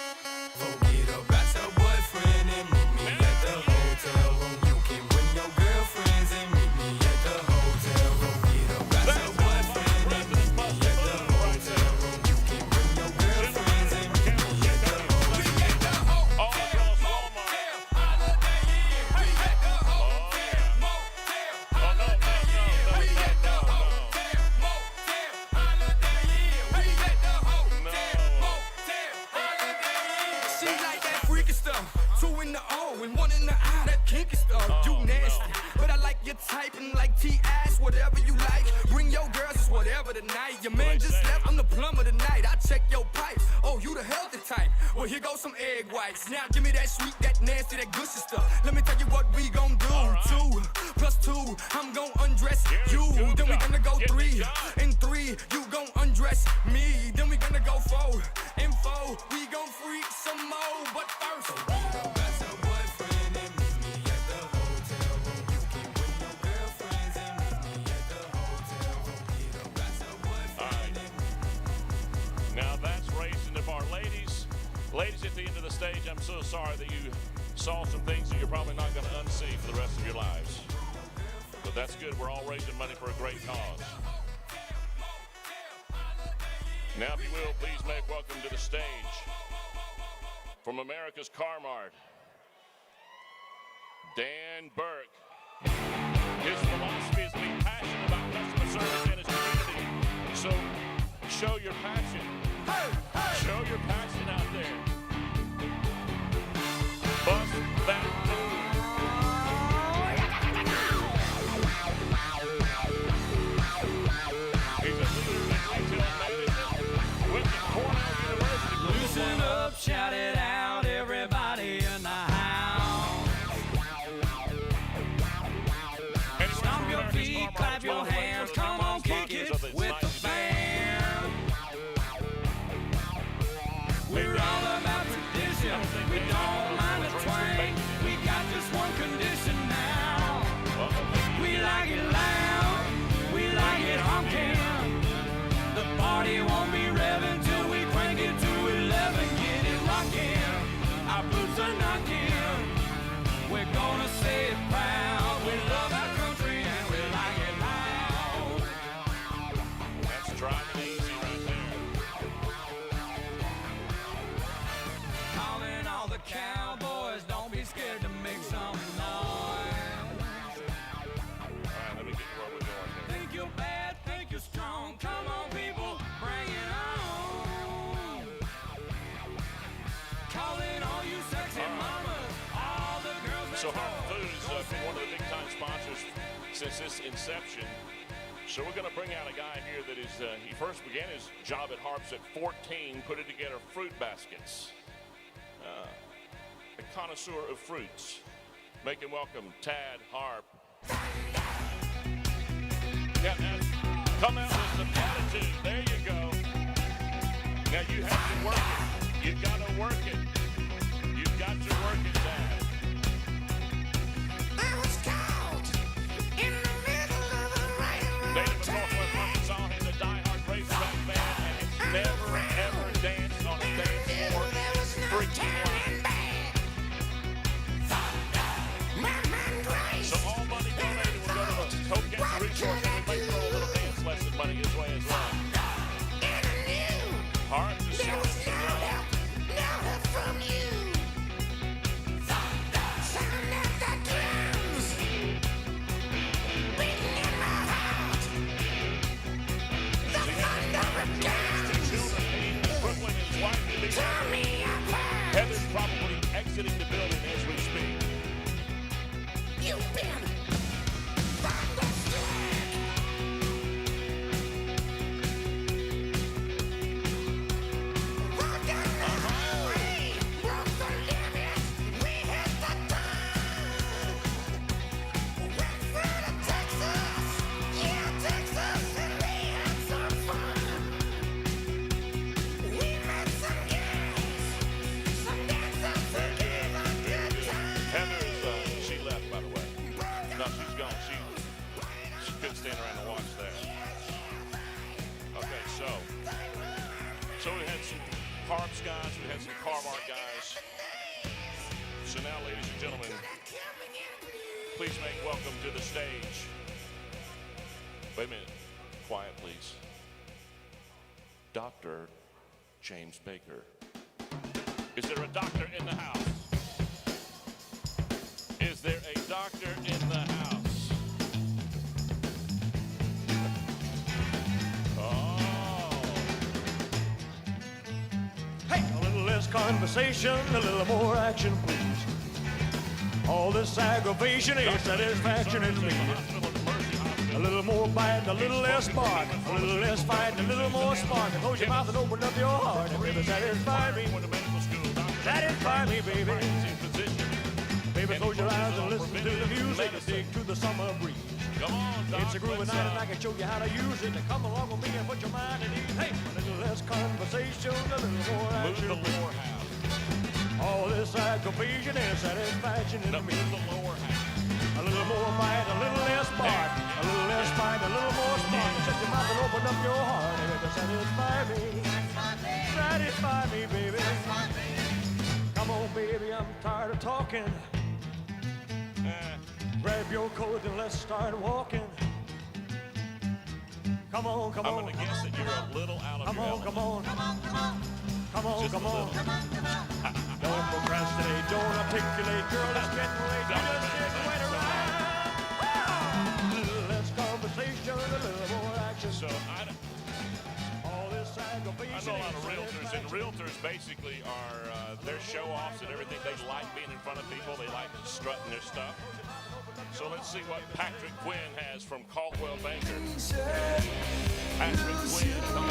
Forget about your boyfriend and meet me at the hotel room. You can bring your girlfriends and meet me at the hotel room. Forget about your boyfriend and meet me at the hotel room. You can bring your girlfriends and meet me at the hotel room. All across Walmart. She like that freaky stuff. 2 in the O and 1 in the I. That kinky stuff. You nasty. But I like your type and like T-ass, whatever you like. Bring your girls, it's whatever tonight. Your man just left, I'm the plumber tonight. I check your pipes. Oh, you the healthy type. Well, here goes some egg whites. Now give me that sweet, that nasty, that gushy stuff. Let me tell you what we gon' do. 2 plus 2, I'm gon' undress you. Then we gonna go 3 and 3, you gon' undress me. Then we gonna go 4 and 4, we gon' freak some more. But first, forget about your boyfriend and meet me at the hotel room. You can bring your girlfriends and meet me at the hotel room. Forget about your boyfriend and meet me. Now that's raising the bar. Ladies at the end of the stage, I'm so sorry that you saw some things that you're probably not going to unsee for the rest of your lives. But that's good. We're all raising money for a great cause. Now, if you will, please make welcome to the stage from America's Car Mart, Dan Burke. His philosophy is to be passionate about customer service in his community. So show your passion. Show your passion out there. Bust that move. He's a leader in retail management with the Cornell University. Loosen up, shout it out, everybody in the house. Stomp your feet, clap your hands, come on, kick it with the band. So Harp Food has been one of the big-time sponsors since this inception. So we're going to bring out a guy here that is, he first began his job at Harp's at 14, putting together fruit baskets. A connoisseur of fruits. Make him welcome Tad Harp. Yeah, come out with some attitude. There you go. Now you have to work it. You've got to work it. You've got to work it, Tad. I was caught in the middle of a railroad David from Northwest Arkansas has a diehard racetrack fan and has never, ever danced on a dance floor freaking line. So all money donated will go to the Hope Cancer Resource and we may throw a little dance lesson money his way as well. Hard to show him some love. no help from you. Sound of the drums beating in my heart. The thunder of guns Brooklyn is likely to be tore me apart. Heather's probably exiting the building as we speak. You've been thunderstruck. Walked down the highway, broke the limit. We hit the town. Went through to Texas, yeah, Texas, and we had some fun. We met some guys, some dancers who gave a good time. Heather's, she left, by the way. No, she's gone. She couldn't stand around and watch that. Okay, so we had some Harps guys, we had some Carmark guys. So now, ladies and gentlemen, please make welcome to the stage. Wait a minute. Quiet, please. Dr. James Baker. Is there a doctor in the house? Is there a doctor in the house? Oh. Hey, a little less conversation, a little more action, please. All this aggravation ain't satisfaction in me. A little more bite, a little less bark, a little less fight, a little more spark. Close your mouth and open up your heart, and baby, satisfy me. Satisfy me, baby. Baby, close your eyes and listen to the music and dig to the summer breeze. Come on, Doc. It's a groovy night and I can show you how to use it. Come along with me and put your mind at ease. Hey, a little less conversation, a little more action. Move the lower half. All this aggravation and satisfaction in Now me. move the lower half. A little more bite, a little less bark, a little less fight, a little more spark. Shut your mouth and open up your heart, and baby, satisfy me. Satisfy me, baby. Come on, baby, I'm tired of talking. Grab your coat and let's start walking. Come on, come on. I'm going to guess that you're a little out of Come your on, element. come on. Come on, Just come a on. Don't procrastinate, don't articulate, girl, it's getting late. You just sit and wait around. A little less conversation, a little more action. So All this I aggravation. know a lot of realtors, and realtors basically are they're show-offs and everything. They like being in front of people. They like strutting their stuff. So let's see what Patrick Quinn has from Caldwell Banker. Patrick Quinn, come on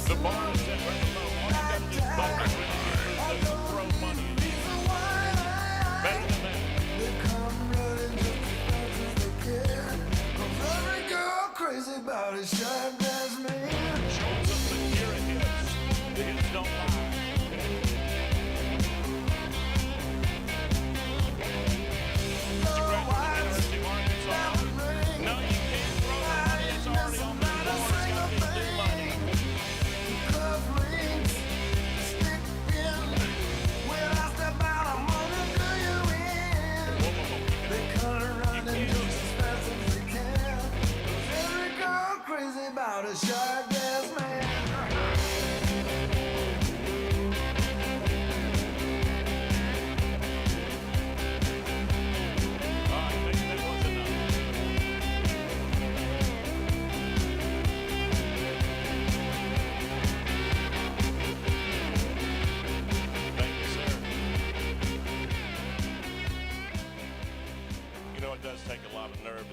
The bar is set right below. All you got to do is buy the ring, throw money in. Better than that. Crazy about it, shine as me. Show us some Akira hits. The hits don't lie. Did you graduate from the University of Arkansas? No, you can't throw the money. It's already on the floor. It's got to be new money. Club rings, stick in. When I step out, I'm gonna do you in. They come running just as fast as they can. Every girl crazy about a shy gas man.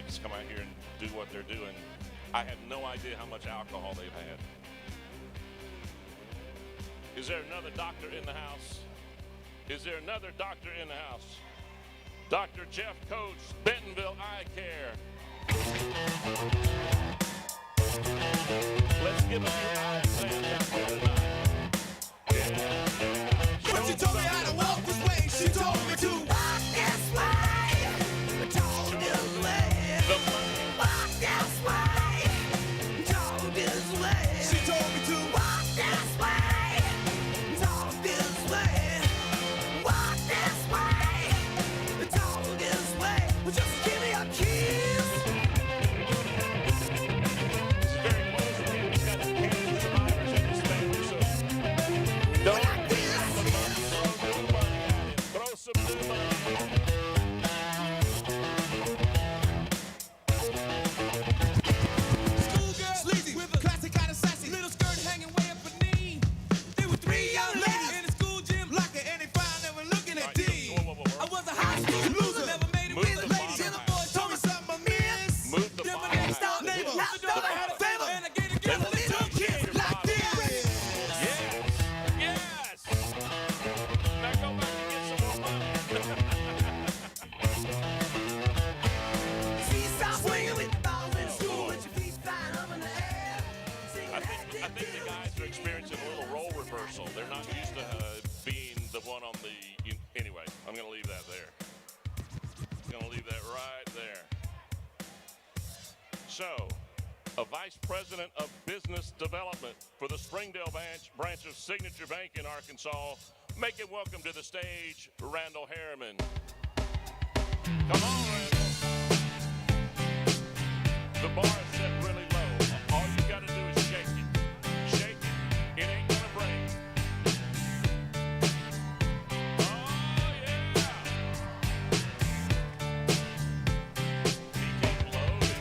athletes come out here and do what they're doing. I have no idea how much alcohol they've had. Is there another doctor in the house? Is there another doctor in the house? Dr. Jeff Coates, Bentonville Eye Care. Let's give a few eye exams out there tonight. When she told me how to walk this way, she told me to walk this way. Talk this way. Walk this way. Talk this way. She told me to walk this way. Talk this way. Walk this way. Talk this way. Well, just give me a kiss. This is very close to him. He's got some cancer survivors in his family, so don't throw some new money at him. Schoolgirl, sleazy, with a classic kind of sassy, little skirt hanging way up her knee. There were three young ladies in the school gym locker, and they found they were looking at D. I was a high school loser, never made it with the ladies. And the boys told me something I missed. Move the Then my bottom next door half. neighbor, Move knocked the on, I had a bottom favor, half. and I gave the girl a little kiss like this. Yes. Now go back and get some more money. See, stop swinging with the balls in school with your feet flying up in the air. I think the guys are experiencing a little role reversal. They're not used to being the one on the. Anyway, I'm going to leave that there. Going to leave that right there. So, a vice president of business development for the Springdale branch of Signature Bank in Arkansas. Make it welcome to the stage, Randall Harriman. Come on, Randall. The bar is set really low. All you got to do is shake it. Shake it. It ain't gonna break. Oh, yeah. He came loaded.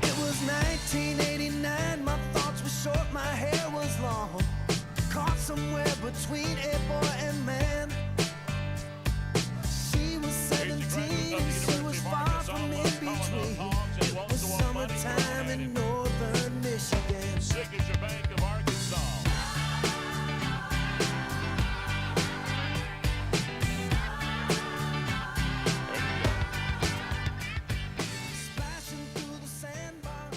It was 1989, my thoughts were short, my hair was long. Caught somewhere between a boy and man. She was 17 and she was far from in between. It was summertime in northern Michigan. Signature Bank of Arkansas. Splashing through the sandbar,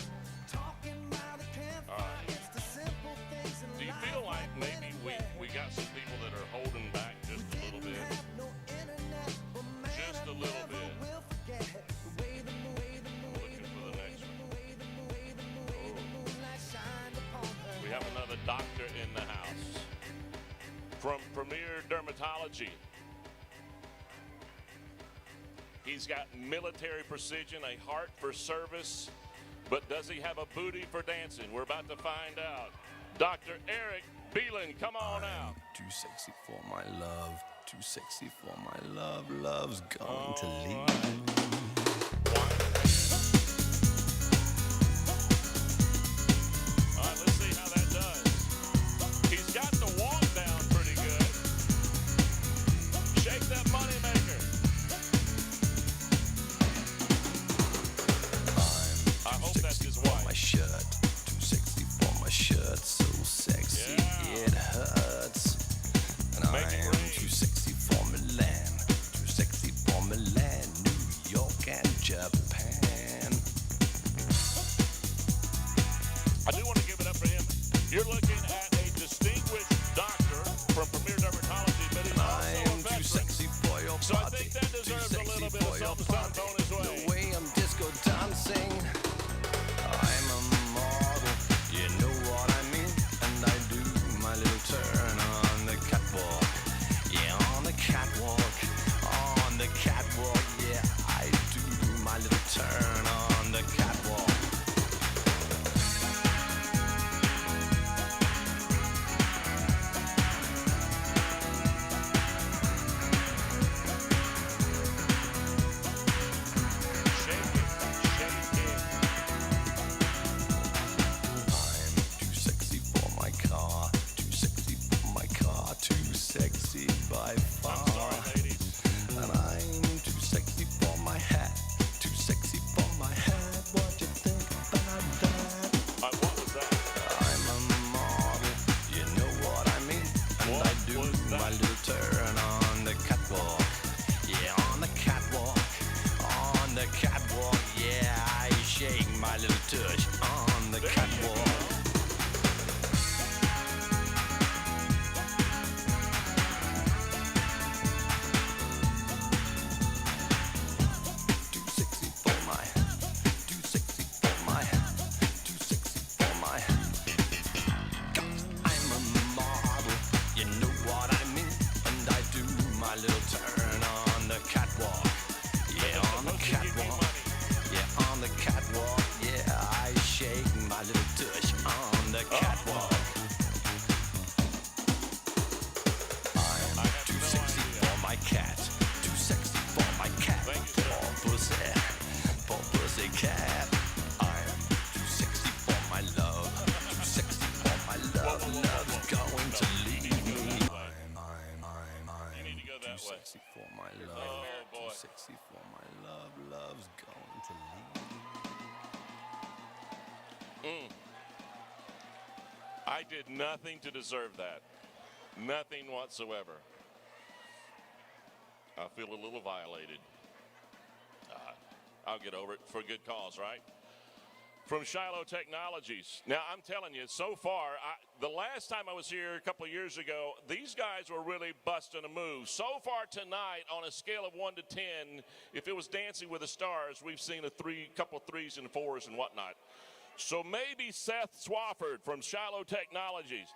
talking by the campfire. It's the simple things in Do you life feel like that maybe went we got some people that are holding back just a little bit? have no internet, but man, Just a I little never bit. will forget the way the Looking for the next one. moonlight shined upon her. We have another doctor in the house. From Premier Dermatology. He's got military precision, a heart for service, but does he have a booty for dancing? We're about to find out. Dr. Eric Beelan, come on out. Too sexy for my love, too sexy for my love, love's going to leave. All right, let's see how that does. He's got the walk down pretty good. Shake that money maker. I hope that's his For wife. my shirt, too sexy for my shirt, so sexy it hurts. And Make it I'm rain. too sexy for Milan, too sexy for Milan, New York and Japan. I do want to give it up for him. You're looking at a distinguished doctor from Premier Dermatology, but he's also a I'm too veteran. sexy for your So I party, think that too deserves a sexy little bit of for your something party. on his way. The way I'm disco dancing, I'm a model, you know what I mean? And I do my little turn on the catwalk, yeah, on the catwalk, yeah, I do my little turn on the catwalk. boy. Sexy for my love. Oh, boy. Too sexy for my love. Love's going to leave me. I did nothing to deserve that. Nothing whatsoever. I feel a little violated. I'll get over it for a good cause, right? From Shiloh Technologies. Now, I'm telling you, so far, the last time I was here a couple of years ago, these guys were really busting a move. So far tonight, on a scale of 1 to 10, if it was Dancing with the Stars, we've seen a couple of 3s and 4s and whatnot. So maybe Seth Swafford from Shiloh Technologies.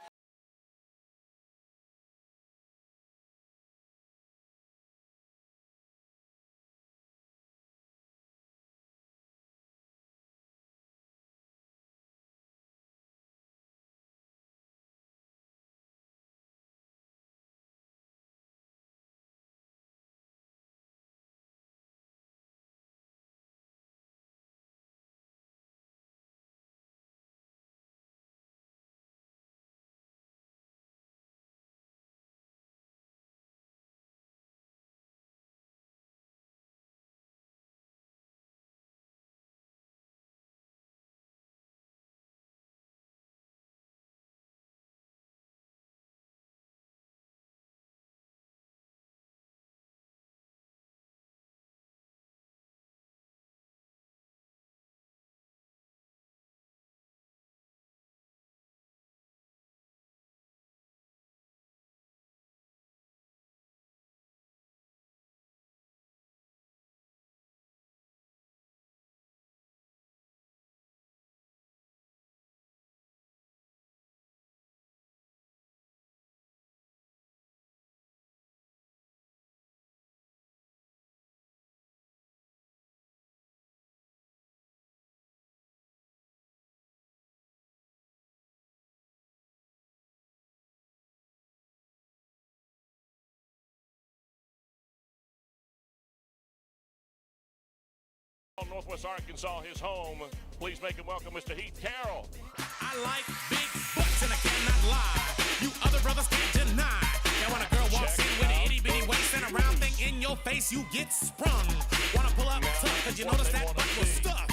Northwest Arkansas, his home. Please make him welcome Mr. Heath Carroll. I like big butts and I cannot lie. You other brothers can't deny. Now when a girl walks in with an itty bitty waist and a round thing in your face, you get sprung. Wanna pull up tough, cause you notice that butt was stuffed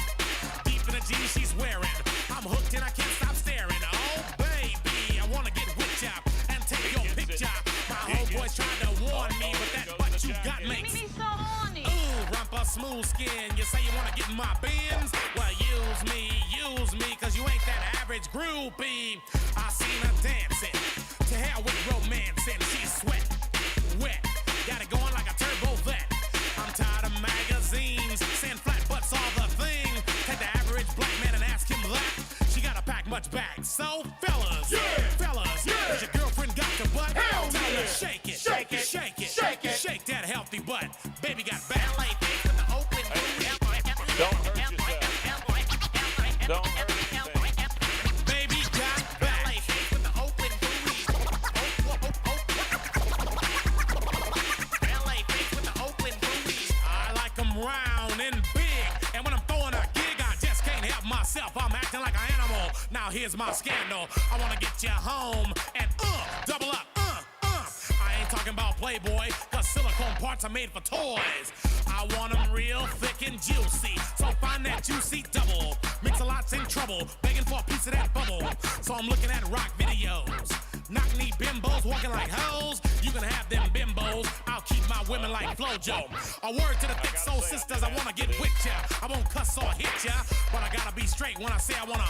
deep in the jeans she's wearing. I'm hooked and I can't stop staring. Oh baby, I wanna get with ya and take your picture. My homeboys tried to warn me, but that butt you got makes me so horny. Ooh, rumpa smooth skin. You say you wanna get in my bins? Well, use me, cause you ain't that average groupie. I seen her dancing, to hell with romancing. She's sweat, wet, got it going like a turbo vet. I'm tired of magazines, saying flat butts all the thing. Take the average black man and ask him that. She gotta pack much back. So fellas, has your girlfriend got your butt? Hell tell her shake it, shake it, shake it, shake it, shake that healthy butt. Baby got ballet feet with the open booty. Don't hurt yourself. Don't hurt anything. Baby got ballet feet with the open booty. Ballet feet with the open booty. I like them round and big, and when I'm throwing a gig, I just can't help myself. I'm acting like an animal. Now here's my scandal. I wanna get you home and double up. I ain't talking about Playboy, cause silicone parts are made for toys. I want them real thick and juicy, so find that juicy double. Mix a lot's in trouble, begging for a piece of that bubble. So I'm looking at rock videos. Knock-knee bimbos walking like hoes. You can have them bimbos, I'll keep my women like Flojo. A word to the thick soul sisters, I wanna get with ya. I won't cuss or hit ya, but I gotta be straight when I say I wanna.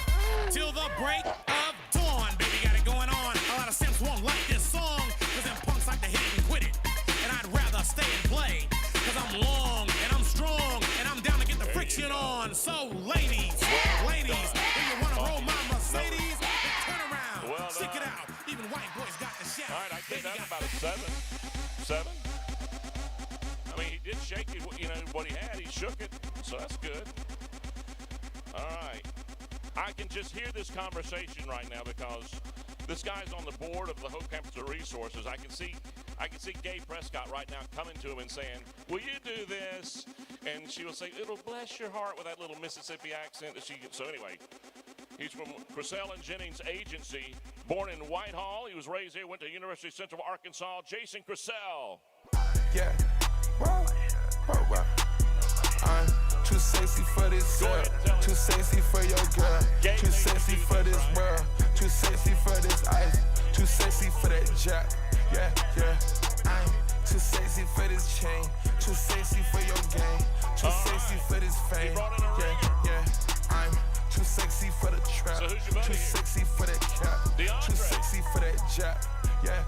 Till the break of dawn, baby got it going on. A lot of simps won't like this song, cause them punks like to hit it and quit it. And I'd rather stay and play, cause I'm long and I'm strong and I'm down to get the friction on. So ladies, if you wanna roll my Mercedes, then turn around, stick it out. Even white boys got the shout. All right, I give that about a 7. 7? I mean, he did shake it, you know, what he had, he shook it, so that's good. All right. I can just hear this conversation right now because this guy's on the board of the Hope Campus Resources. I can see Gabe Prescott right now coming to him and saying, will you do this? And she will say, it'll bless your heart with that little Mississippi accent that she gets. So anyway, he's from Crisell and Jennings Agency. Born in Whitehall, he was raised here, went to University of Central Arkansas. Jason Crisell. yeah. Whoa. I'm too sexy for this girl, too sexy for your girl, too sexy for this world, too sexy for this ice, too sexy for that jack, yeah. I'm too sexy for this chain, too sexy for your game, too sexy for this fame, yeah. I'm too sexy for the trap, too sexy for that cap, too sexy for that jack, yeah.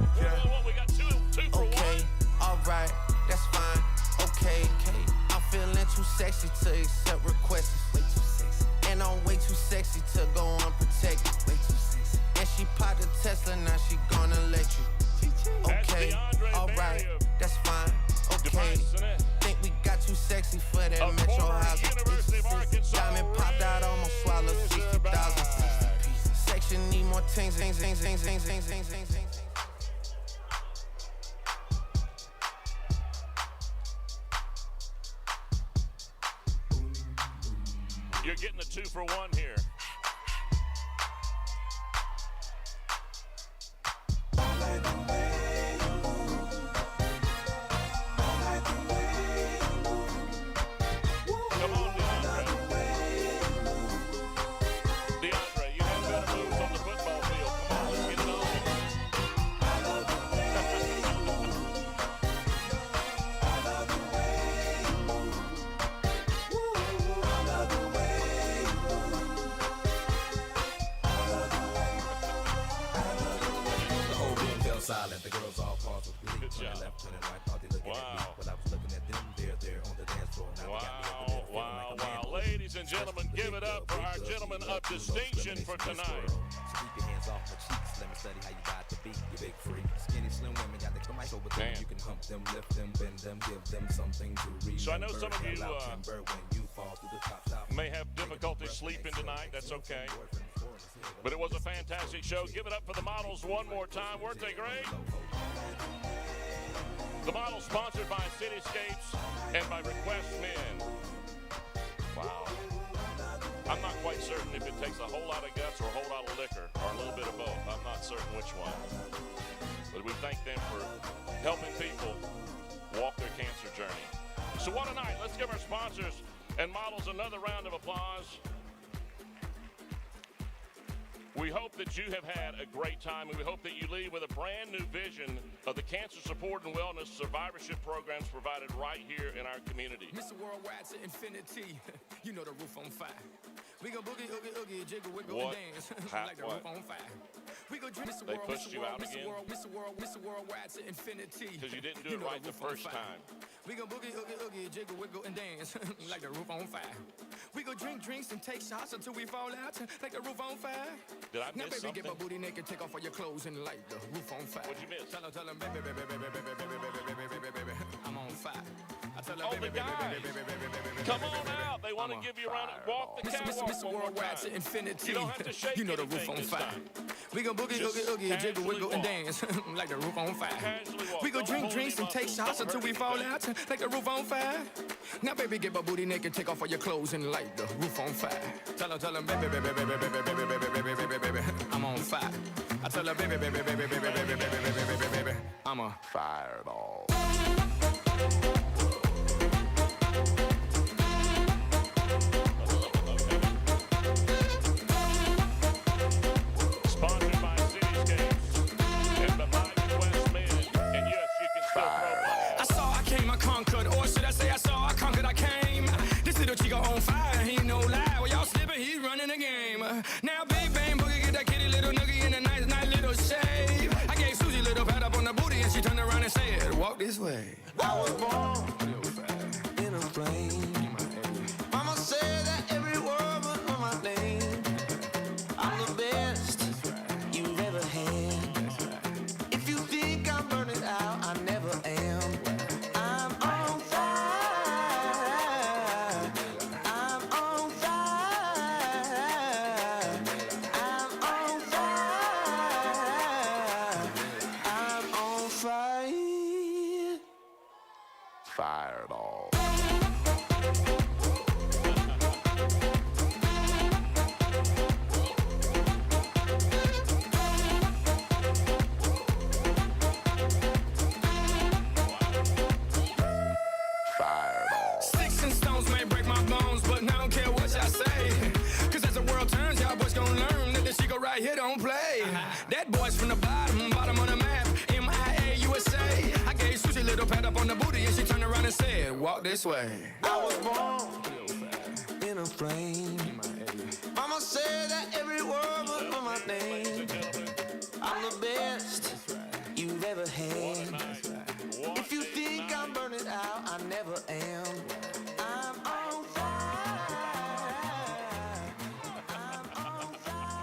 We got two for okay, alright, that's fine, okay. I'm feeling too sexy to accept requests. Way too sexy. And I'm way too sexy to go unprotected. Way too sexy. And she popped a Tesla, now she gonna let you. Okay, alright, that's fine, okay. Think we got too sexy for that metro housing. Diamond popped out, almost swallowed 60,000. Section need more things. You're getting a 2 for 1 here. Come on, DeAndre, you have better moves on the football field. Come on, let's get it on. Silent, the girls all paused with glee. Turn left, turn right, thought they looking at me. But I was looking at them, they're on the dance floor. Now Wow. Ladies and gentlemen, give it up for our gentleman of distinction for tonight. So keep your hands off my cheeks. Let me study how you ride the beat. You big freak. Skinny, slim women got the mic over them. You can hump them, lift them, bend them, give them something to read. So I know some of you when you fall through the top shop. may have difficulty sleeping tonight. That's okay. But it was a fantastic show. Give it up for the models one more time. Weren't they great? The models sponsored by Cityscapes and by Request Men. Wow. I'm not quite certain if it takes a whole lot of guts or a whole lot of liquor or a little bit of both. I'm not certain which one. But we thank them for helping people walk their cancer journey. So what a night. Let's give our sponsors and models another round of applause. We hope that you have had a great time, and we hope that you leave with a brand new vision of the cancer support and wellness survivorship programs provided right here in our community. Mr. Worldwide to infinity, you know the roof on fire. We go boogie, oogie, jiggle, wiggle, and dance like the roof on fire. We go drink Mr. They World, pushed Mr. you World, out Mr. again? World, Mr. World, Mr. Worldwide to infinity. Because you didn't do it right the first time. We go boogie, oogie, jiggle, wiggle, and dance like the roof on fire. We go drink drinks and take shots until we fall out like the roof on fire. Did I Now, miss baby, something? get my booty naked, take off all your clothes and light the roof on fire. What'd you miss? Tell them, baby, I'm on fire. I tell her, Oh, baby, the guys. Come on out. They want to give you a round and walk the catwalk Mr. one more Worldwide time. to infinity. You don't have to shake You know the roof anything on this fire. time. We go boogie, Just oogie, jiggle, casually wiggle, and walk. dance like the roof on fire. Casually walk. We go Don't drink hold drinks any and take muscles. shots Don't until hurt we fall anything. out like the roof on fire. Now, baby, get my booty naked, take off all your clothes and light the roof on fire. Tell her, baby, I'm on fire. I tell her, baby, I'm a fireball. Sponsored by Cityscapes and by Request Men. And yes, you can still throw I saw, I came, I conquered, or should I say I saw, I conquered, I came. This little chico on fire, he ain't no lie. Well, y'all slipping, he's running the game. Now, big bang boogie, get that kitty little noogie in a nice little shave. I gave Susie a little pat up on the booty, and she turned around and said, walk this way. I was born in a plane. Mama said that every word was on my name. I'm the best you've ever had. If you think I'm burning out, I never am. I'm on fire. I'm on fire. I'm on fire. I'm on fire. Fireball. and said, walk this way. I was born in a flame. Mama said that every word was on my name. I'm the best you've ever had. If you think I'm burning out, I never am. I'm on fire. I'm on fire.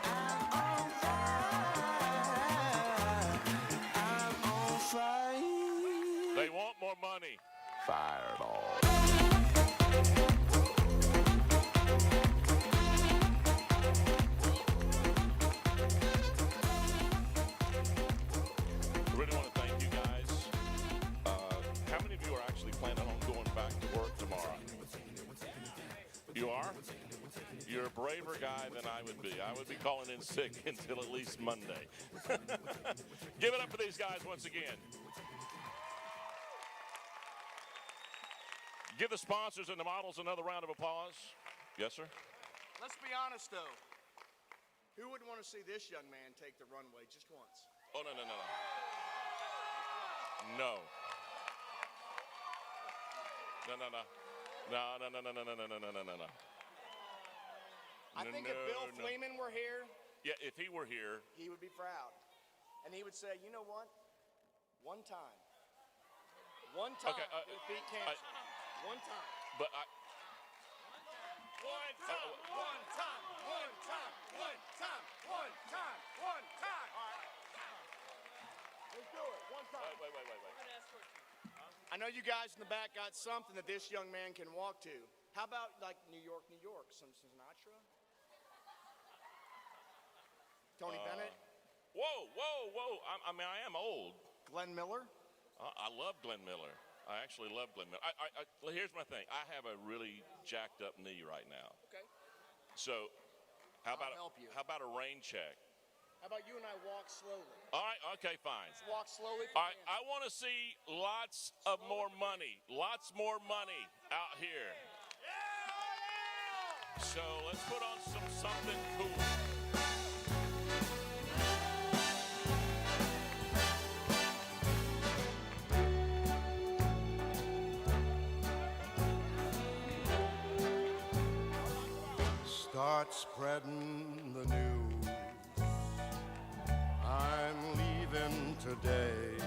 I'm on fire. I'm on fire. They want more money. Fireball. I really want to thank you guys. How many of you are actually planning on going back to work tomorrow? You are? You're a braver guy than I would be. I would be calling in sick until at least Monday. Give it up for these guys once again. Give the sponsors and the models another round of applause. Yes, sir? Let's be honest, though. Who wouldn't want to see this young man take the runway just once? Oh, no, no, no, no. No. No, no, no. No, no, no, no, no, no, no, no, no, no, no. I think if Bill Fleeman were here, yeah, if he were here, he would be proud. And he would say, you know what? One time. One time Okay, to defeat cancer. One time. but I, One time. One time. One time. One time. One time. One time. All right. Let's do it. One time. wait. I know you guys in the back got something that this young man can walk to. How about like New York, some Sinatra? Tony Bennett? Whoa. I mean, I am old. Glenn Miller? I love Glenn Miller. I actually love Glenn Miller. Here's my thing. I have a really jacked up knee right now. Okay. So, how I'll about help you. How about a rain check? How about you and I walk slowly? All right. Okay. Fine. Let's walk slowly. All right. I want to see lots of more money. Lots more money out here. So let's put on something cool. Start spreading the news. I'm leaving today.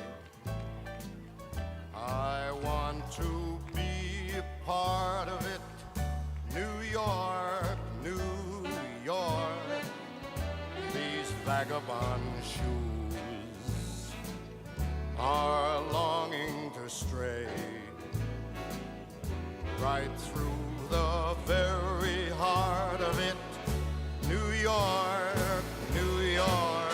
I want to be a part of it. New York, New York. These vagabond shoes are longing to stray right through the very heart of it. New York, New York.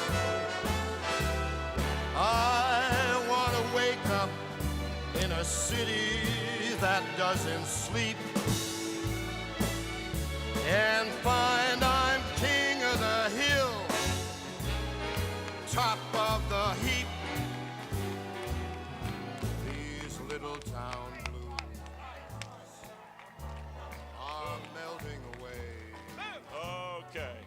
I want to wake up in a city that doesn't sleep and find I'm king of the hill, top of the heap. These little town blues are melting away. Okay.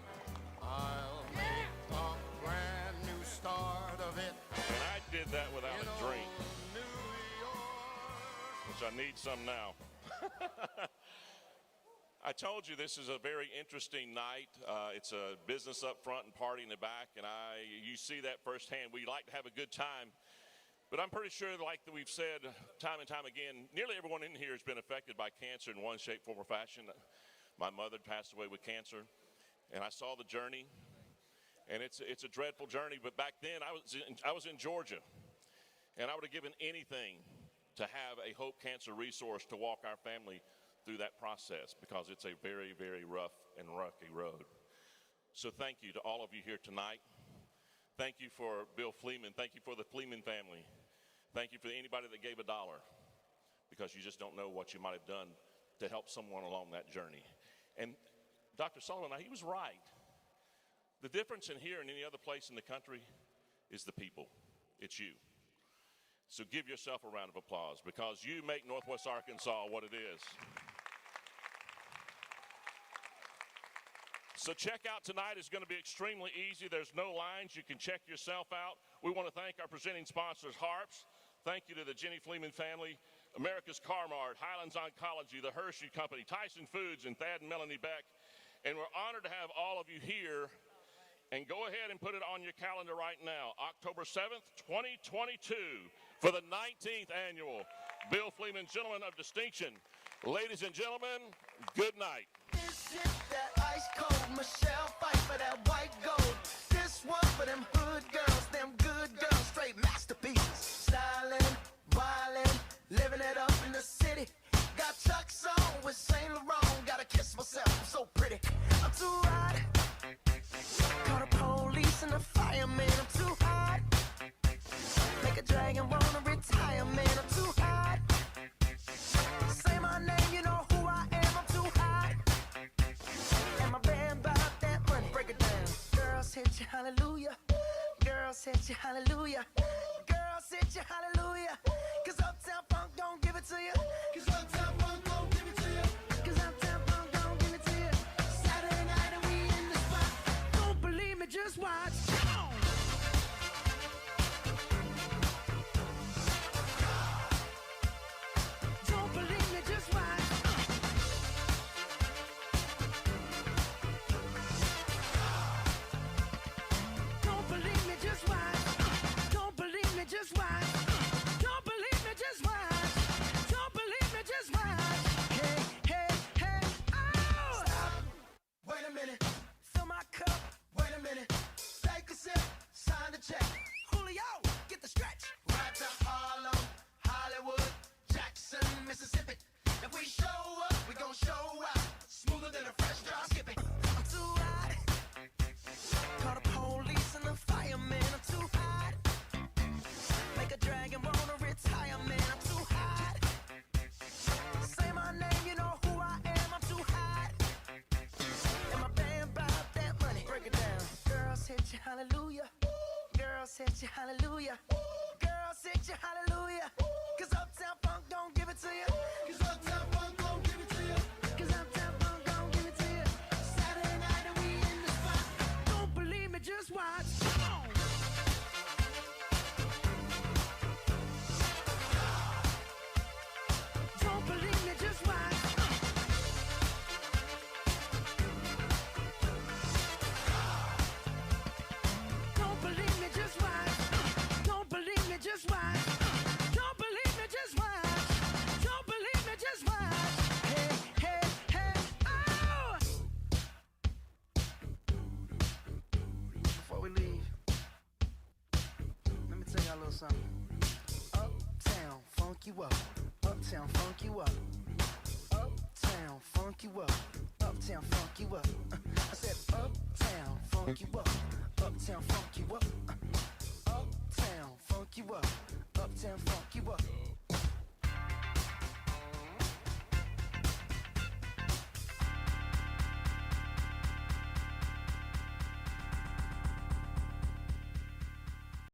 I'll make a brand new start of it. And I did that without a drink, which I need some now. I told you this is a very interesting night. It's a business up front and party in the back, and you see that firsthand. We like to have a good time, but I'm pretty sure, like we've said time and time again, nearly everyone in here has been affected by cancer in one shape, form, or fashion. My mother passed away with cancer, and I saw the journey, and it's a dreadful journey. But back then, I was in Georgia, and I would have given anything to have a Hope Cancer resource to walk our family through that process, because it's a very, very rough and rocky road. So thank you to all of you here tonight. Thank you for Bill Fleeman. Thank you for the Fleeman family. Thank you for anybody that gave $1, because you just don't know what you might have done to help someone along that journey. And Dr. Sullivan, he was right. The difference in here and any other place in the country is the people. It's you. So give yourself a round of applause, because you make Northwest Arkansas what it is. So check out tonight is going to be extremely easy. There's no lines. You can check yourself out. We want to thank our presenting sponsors, Harps, Thank you to the Jenny Fleeman family, America's Car Mart, Highlands Oncology, the Hershey Company, Tyson Foods, and Thad and Melanie Beck. And we're honored to have all of you here. And go ahead and put it on your calendar right now, October 7th, 2022, for the 19th annual Bill Fleeman Gentleman of Distinction. Ladies and gentlemen, good night. This is that ice cold Michelle fight for that white gold. This one for them hood girls, them good girls, straight masterpieces. Styling, wildin', living it up in the city. Got Chuck's on with Saint Laurent. Gotta kiss myself, I'm so pretty. I'm too hot. Call the police and the fireman. I'm too hot. Make a dragon wanna retire, man. I'm too hot. Say my name, you know who I am. I'm too hot. And my band bought that money. Break it down. Girls hit you, hallelujah. Girls hit you, hallelujah. Girls hit you, hallelujah. Cause Uptown Funk don't give it to you. Cause Uptown Funk don't give it to you. Cause Uptown Funk don't give it to you. Saturday night and we in the spot. Don't believe me, just watch. Come on. Don't believe me, just watch. Don't believe me, just watch. Don't believe me, just watch. Don't believe me, just watch. Don't believe me, just watch. Hey, hey, hey, oh! Stop. Wait a minute. Fill my cup. Wait a minute. Take a sip. Sign the check. Julio, get the stretch. Right to Harlem, Hollywood, Jackson, Mississippi. If we show up, we gon' show out. Smoother than a fresh drop. Skip it. I'm too hot. Call the police and the fireman. I'm too hot. Make a dragon wanna retire, man. I'm too hot. Say my name, you know who I am. I'm too hot. And my band bought that money. Break it down. Girls hit you, hallelujah. Girls hit you, hallelujah. Girls hit you, hallelujah. Cause Uptown Funk don't give it to you. Cause Uptown Funk don't give it to you. Cause Uptown Funk don't give it to you. Saturday night and we in the spot. Don't believe me, just watch. Come on. Don't believe me, just watch. Don't believe me, just watch. Don't believe me, just watch. Don't believe me, just watch. Don't believe me, just watch. Hey, hey, hey, oh! Before we leave, let me tell y'all a little something. Uptown, funk you up. Uptown, funk you up. Uptown, funk you up. Uptown, funk you up. I said uptown, funk you up. Uptown, funk you up.